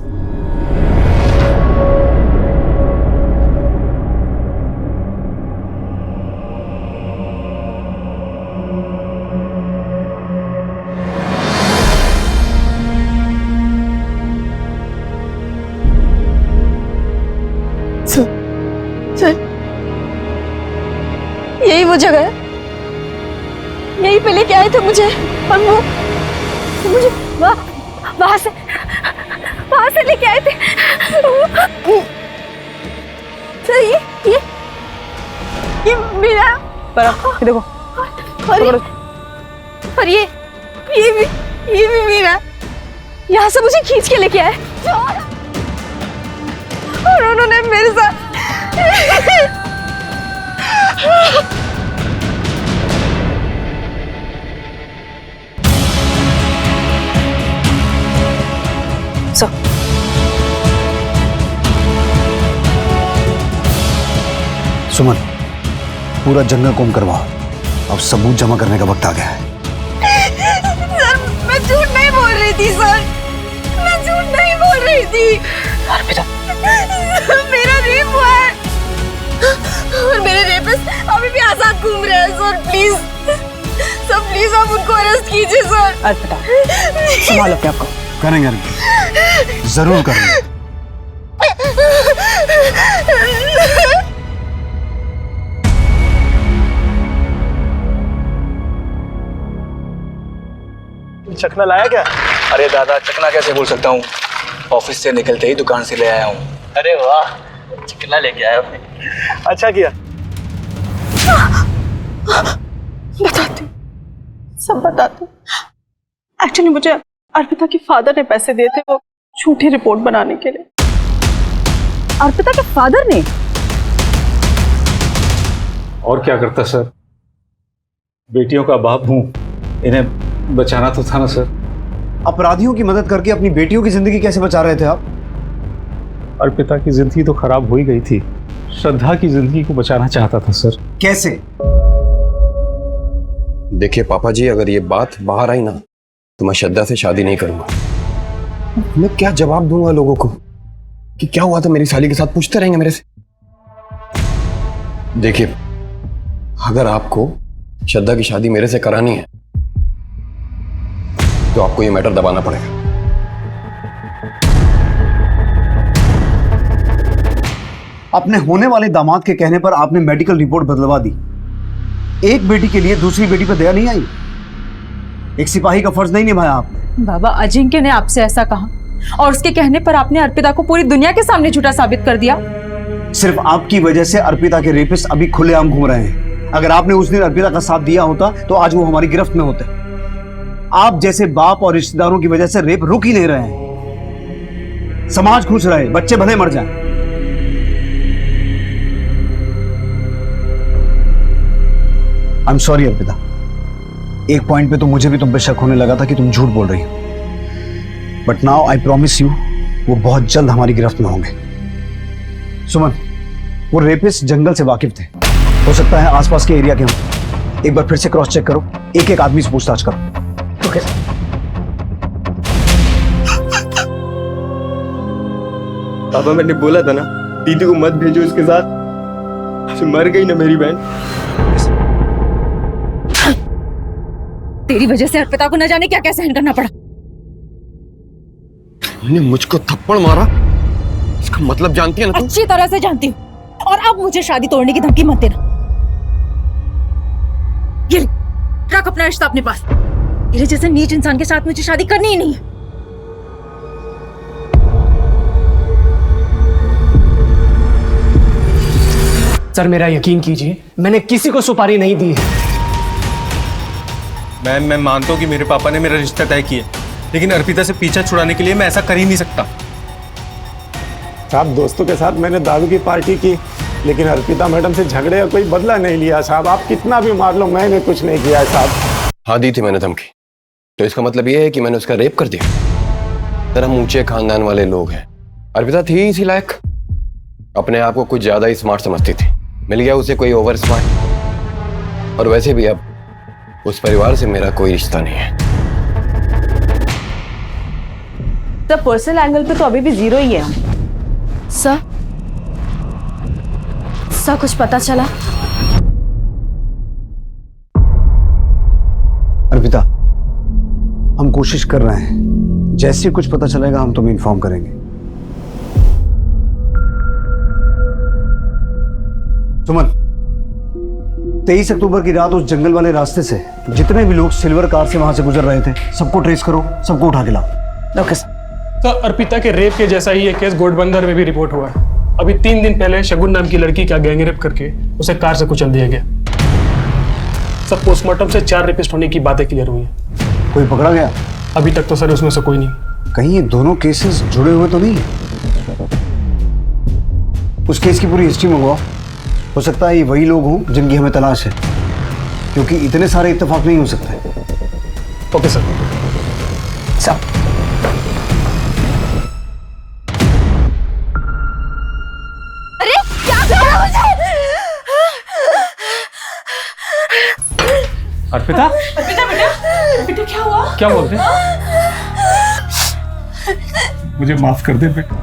सर यही वो जगह है, यही पे लेके आए थे मुझे और वो मुझे वहां से लेके आए थे। सर ये मेरा पर देखो और ये भी मेरा। यहाँ से मुझे खींच के लेके आए और उन्होंने मेरे साथ सुमन, पूरा जंगल कोम करवाओ। अब सबूत जमा करने का वक्त आ गया है। सर मैं झूठ नहीं बोल रही थी सर, मैं झूठ नहीं बोल रही थी। अर्पिता मेरा रेप हुआ है और मेरे रेपिस्ट अभी भी आजाद घूम रहे हैं। सर प्लीज आप उनको अरेस्ट कीजिए सर। अर्पिता संभालो अपने आप को। करेंगे, जरूर करेंगे। चखना लाया क्या? अरे दादा चखना कैसे बोल सकता हूँ, ऑफिस से निकलते ही दुकान से ले आया हूँ। अरे वाह, चखना लेके आया आपने, अच्छा किया। बताती हूँ, सब बताती हूँ। एक्चुअली मुझे अर्पिता के फादर ने पैसे दिए थे वो झूठी रिपोर्ट बनाने के लिए। अर्पिता के फादर ने? और क्या करता सर, बेटियों का बाप हूं, इन्हें बचाना तो था ना सर। अपराधियों की मदद करके अपनी बेटियों की जिंदगी कैसे बचा रहे थे आप? अर्पिता की जिंदगी तो खराब हो ही गई थी, श्रद्धा की जिंदगी को बचाना चाहता था सर। कैसे? देखिए पापा जी, अगर ये बात बाहर आई ना तो मैं श्रद्धा से शादी नहीं करूंगा। मैं क्या जवाब दूंगा लोगों को कि क्या हुआ था मेरी साली के साथ? पूछते रहेंगे मेरे से। देखिए, अगर आपको श्रद्धा की शादी मेरे से करानी है तो आपको ये मैटर दबाना पड़ेगा। अपने होने वाले दामाद के कहने पर आपने मेडिकल रिपोर्ट बदलवा दी। एक बेटी के लिए दूसरी बेटी पर दया नहीं आई? एक सिपाही का फर्ज नहीं निभाया आपने? बाबा, अजिंक्य ने आपसे ऐसा कहा और उसके कहने पर आपने अर्पिता को पूरी दुनिया के सामने झूठा साबित कर दिया। सिर्फ आपकी वजह से अर्पिता के रेपिस्ट अभी खुलेआम घूम रहे हैं। अगर आपने उस दिन अर्पिता का साथ दिया होता तो आज वो हमारी गिरफ्त में होते। आप जैसे बाप और रिश्तेदारों की वजह से रेप रुक ही नहीं रहे हैं। समाज खुश रहे, बच्चे भले मर जाएं। आई एम सॉरी अर्पिता, एक पॉइंट पे तो मुझे भी तुम पे शक होने लगा था कि तुम झूठ बोल रही हो, but now I promise you वो बहुत जल्द हमारी गिरफ्त में होंगे। सुमन, वो रेपिस्ट जंगल से वाकिफ थे, हो सकता है आसपास के एरिया के हों। एक बार फिर से क्रॉस चेक करो, एक एक आदमी से पूछताछ करो। ओके पापा, मैंने बोला था ना दीदी को मत भेजो इसके साथ, मर गई ना मेरी बहन। तेरी वजह से अर्पिता को न जाने क्या क्या सहन करना पड़ा। तुमने मुझको थप्पड़ मारा, इसका मतलब जानती है ना तुम? अच्छी तरह से जानती हूँ, और अब मुझे शादी तोड़ने की धमकी मत देना। ये रख अपना रिश्ता अपने पास। तेरे जैसे नीच इंसान के साथ मुझे शादी करनी ही नहीं है। सर मेरा यकीन कीजिए, मैंने किसी को सुपारी नहीं दी है। मैं मानता हूँ कि मेरे पापा ने मेरा रिश्ता तय किया, लेकिन अर्पिता से पीछा छुड़ाने के लिए मैं ऐसा कर ही नहीं सकता। साहब दोस्तों के साथ मैंने दारू की पार्टी की, लेकिन अर्पिता मैडम से झगड़े का कोई बदला नहीं लिया साहब। आप कितना भी मार लो, मैंने कुछ नहीं किया साहब। हाँ दी थी मैंने धमकी, तो इसका मतलब ये है कि मैंने उसका रेप कर दिया। सर हम ऊंचे खानदान वाले लोग हैं, अर्पिता थी इसी लायक, अपने आप को कुछ ज्यादा ही स्मार्ट समझती थी, मिल गया उसे कोई ओवर स्मार्ट। और वैसे भी अब उस परिवार से मेरा कोई रिश्ता नहीं है। सर पर्सनल एंगल पे तो अभी भी 0 ही है हम। सर कुछ पता चला? अर्पिता, हम कोशिश कर रहे हैं, जैसे कुछ पता चलेगा हम तुम्हें इन्फॉर्म करेंगे। सुमन, 23 अक्टूबर की रात उस जंगल वाले रास्ते से जितने भी लोग सिल्वर कार से वहां से गुजर रहे थे, सबको ट्रेस करो, सबको उठा के लाओ। ओके सर, अर्पिता के रेप के जैसा ही ये केस घोड़बंदर में भी रिपोर्ट हुआ है। अभी 3 दिन पहले शगुन नाम की लड़की का गैंगरेप करके उसे कार से कुचल दिया गया। सब पोस्टमार्टम से 4 रेपिस्ट होने की बातें क्लियर हुई हैं। कोई पकड़ा गया? अभी तक तो सर उसमें से कोई नहीं। कहीं ये दोनों केसेस जुड़े हुए तो नहीं है? उस केस की पूरी हिस्ट्री मंगवाओ, हो सकता है ये वही लोग हों जिनकी हमें तलाश है, क्योंकि इतने सारे इत्तेफाक नहीं हो सकते। Okay sir. अरे क्या कर रहा है मुझे? अर्पिता अर्पिता बेटा क्या हुआ? क्या बोलते? मुझे माफ कर दे बेटा।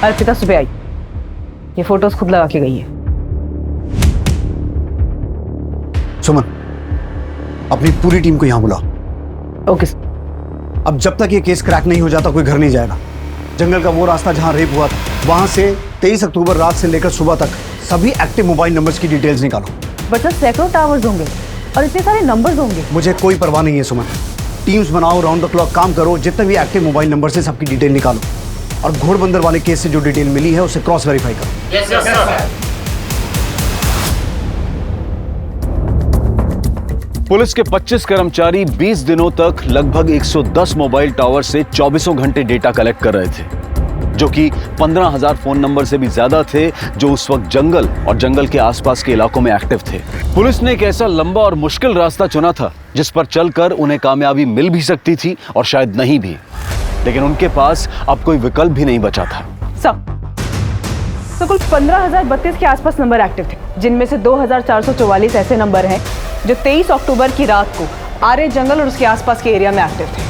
अर्पिता सुबह आई, ये फोटोज खुद लगा के गई है। सुमन, अपनी पूरी टीम को यहां बुलाओ। ओके। अब जब तक ये केस क्रैक नहीं हो जाता कोई घर नहीं जाएगा। जंगल का वो रास्ता जहां रेप हुआ था, वहां से 23 अक्टूबर रात से लेकर सुबह तक सभी एक्टिव मोबाइल नंबर्स की डिटेल्स निकालो। बच्चा सैकड़ों टावर्स होंगे और इतने सारे नंबर्स होंगे। मुझे कोई परवाह नहीं है सुमन, टीम्स बनाओ, राउंड द क्लॉक काम करो, जितने भी एक्टिव मोबाइल नंबर से सबकी डिटेल निकालो, और घोड़बंदर वाले केस से जो डिटेल मिली है उसे क्रॉस वेरीफाई करो। Yes sir. पुलिस के 25 कर्मचारी 20 दिनों तक लगभग 110 मोबाइल टावर से 24 घंटे डेटा कलेक्ट कर रहे थे, जो कि 15,000 फोन नंबर से भी ज्यादा थे जो उस वक्त जंगल और जंगल के आसपास के इलाकों में एक्टिव थे। पुलिस ने एक ऐसा लंबा और मुश्किल रास्ता चुना था जिस पर चलकर उन्हें कामयाबी मिल भी सकती थी और शायद नहीं भी, लेकिन उनके पास अब कोई विकल्प भी नहीं बचा था। तो कुल 15,032 के आसपास नंबर एक्टिव थे, जिनमें से 2,444 ऐसे नंबर हैं जो 23 अक्टूबर की रात को आर्य जंगल और उसके आसपास के एरिया में एक्टिव थे।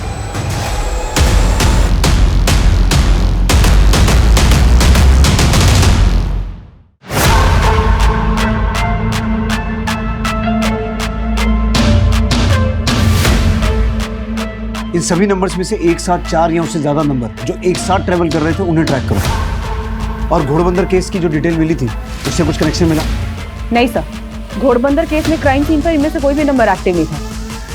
इन सभी नंबर्स में से एक साथ 4 या उससे ज्यादा नंबर जो एक साथ ट्रेवल कर रहे थे उन्हें ट्रैक करो। और घोड़बंदर केस की जो डिटेल मिली थी उससे कुछ कनेक्शन मिला? नहीं सर, घोड़बंदर केस में क्राइम सीन पर इनमें से कोई भी नंबर एक्टिव नहीं था।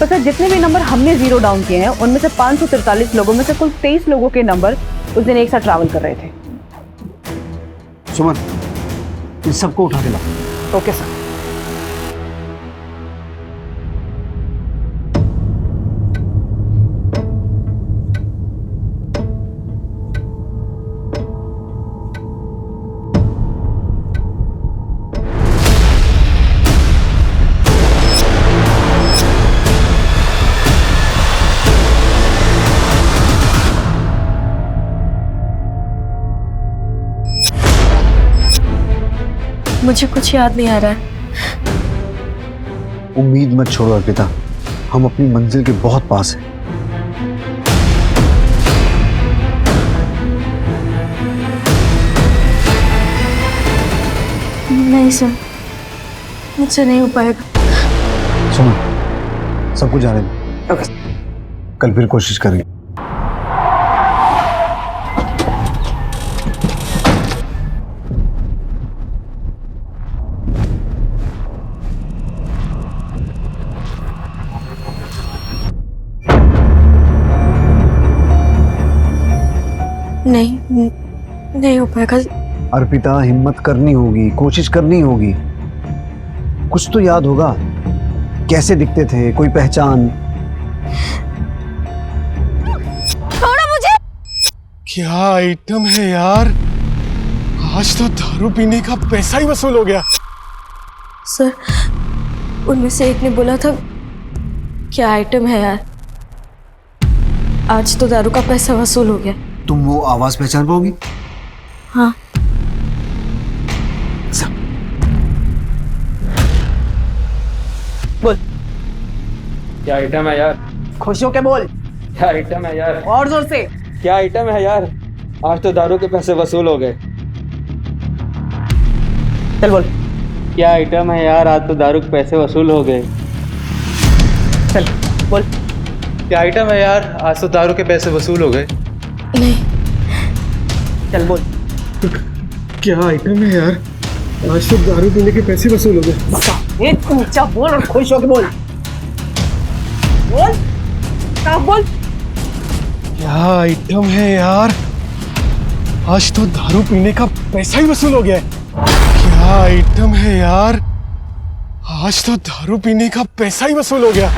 तो सर जितने भी नंबर हमने जीरो डाउन किए हैं उनमें से 543 लोगों में से कुल 23 लोगों के नंबर उस दिन एक साथ ट्रैवल कर रहे थे। सुमन, इन सबको उठा के लाओ। Okay sir. मुझे कुछ याद नहीं आ रहा है। उम्मीद मत छोड़ो अर्पिता, हम अपनी मंजिल के बहुत पास हैं। नहीं सर, मुझसे नहीं हो पाएगा। सुनो, सब कुछ जाने दो, कल फिर कोशिश करेंगे। नहीं हो पाएगा। अर्पिता, हिम्मत करनी होगी, कोशिश करनी होगी। कुछ तो याद होगा, कैसे दिखते थे, कोई पहचान। छोड़ो मुझे। क्या आइटम है यार, आज तो दारू पीने का पैसा ही वसूल हो गया। सर, उनमें से एक ने बोला था क्या आइटम है यार, आज तो दारू का पैसा वसूल हो गया। तुम वो आवाज पहचान पाओगी? हाँ। बोल, क्या आइटम है यार? खुश होके बोल। क्या आइटम है यार? और जोर से। क्या आइटम है यार? आज तो दारू के पैसे वसूल हो गए। चल बोल। क्या आइटम है यार? आज तो दारू के पैसे वसूल हो गए। चल बोल। क्या आइटम है यार? आज तो दारू के पैसे वसूल हो गए। नहीं। चल बोल। क्या आइटम है यार, आज तो दारू पीने के पैसे वसूल हो गए। एक ऊंचा बोल और खुश होके बोल। बोल, साफ बोल। क्या आइटम है यार, आज तो दारू पीने का पैसा ही वसूल हो गया है। क्या आइटम है यार, आज तो दारू पीने का पैसा ही वसूल हो गया।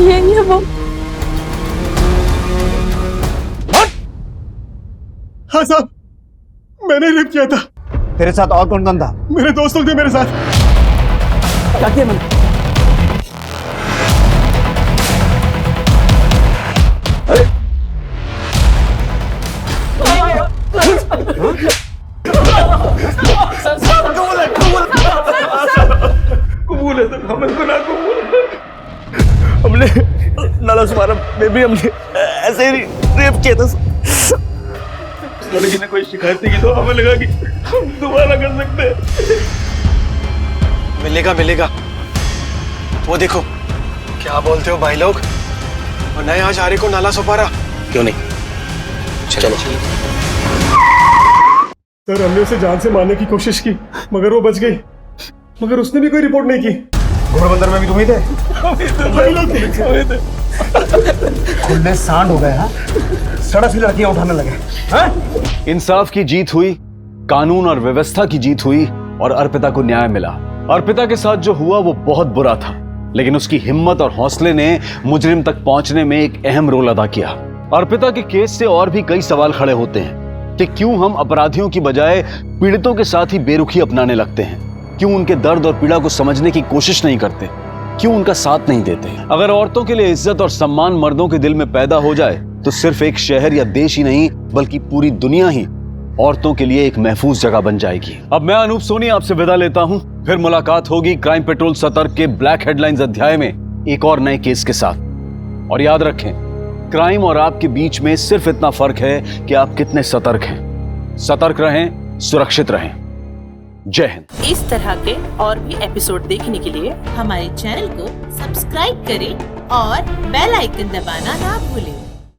ये वो। हाँ साहब, मैंने रेप किया था। तेरे साथ और कौन था? मेरे दोस्त लोग थे मेरे साथ। क्या किया मैंने? कबूल है सर, हमें गुनाह कबूल है। हमने नाला सुमारा में भी हमने ऐसे ही रेप किया था। लड़की ने कोई शिकायत नहीं की तो हमें लगा कि हम दोबारा कर सकते हैं। मिलेगा। वो देखो, क्या बोलते हो भाई लोग, और नए आज आरे को नाला सुपारा क्यों नहीं? चलो। सर, हमने उसे जान से मारने की कोशिश की मगर वो बच गई, मगर उसने भी कोई रिपोर्ट नहीं की। घोड़बंदर में भी तुम ही थे? भाई लोग थे। खुले सांड हो गए। हाँ, सड़क से लड़कियां उठाने लगे। हाँ? इंसाफ की जीत हुई, कानून और व्यवस्था की जीत हुई और अर्पिता को न्याय मिला। अर्पिता के साथ जो हुआ वो बहुत बुरा था, लेकिन उसकी हिम्मत और हौसले ने मुजरिम तक पहुंचने में एक अहम रोल अदा किया। अर्पिता के केस से और भी कई सवाल खड़े होते हैं कि क्यों हम अपराधियों की बजाय पीड़ितों के साथ ही बेरुखी अपनाने लगते हैं, क्यों उनके दर्द और पीड़ा को समझने की कोशिश नहीं करते, क्यों उनका साथ नहीं देते। अगर औरतों के लिए इज्जत और सम्मान मर्दों के दिल में पैदा हो जाए तो सिर्फ एक शहर या देश ही नहीं बल्कि पूरी दुनिया ही औरतों के लिए एक महफूज जगह बन जाएगी। अब मैं अनूप सोनी आपसे विदा लेता हूं, फिर मुलाकात होगी क्राइम पेट्रोल सतर्क के ब्लैक हेडलाइंस अध्याय में एक और नए केस के साथ। और याद रखें, क्राइम और आपके बीच में सिर्फ इतना फर्क है कि आप कितने सतर्क हैं। सतर्क रहें, सुरक्षित रहें। जय हिंद। इस तरह के और भी एपिसोड देखने के लिए हमारे चैनल को सब्सक्राइब करें और बेल आइकन दबाना ना भूलें।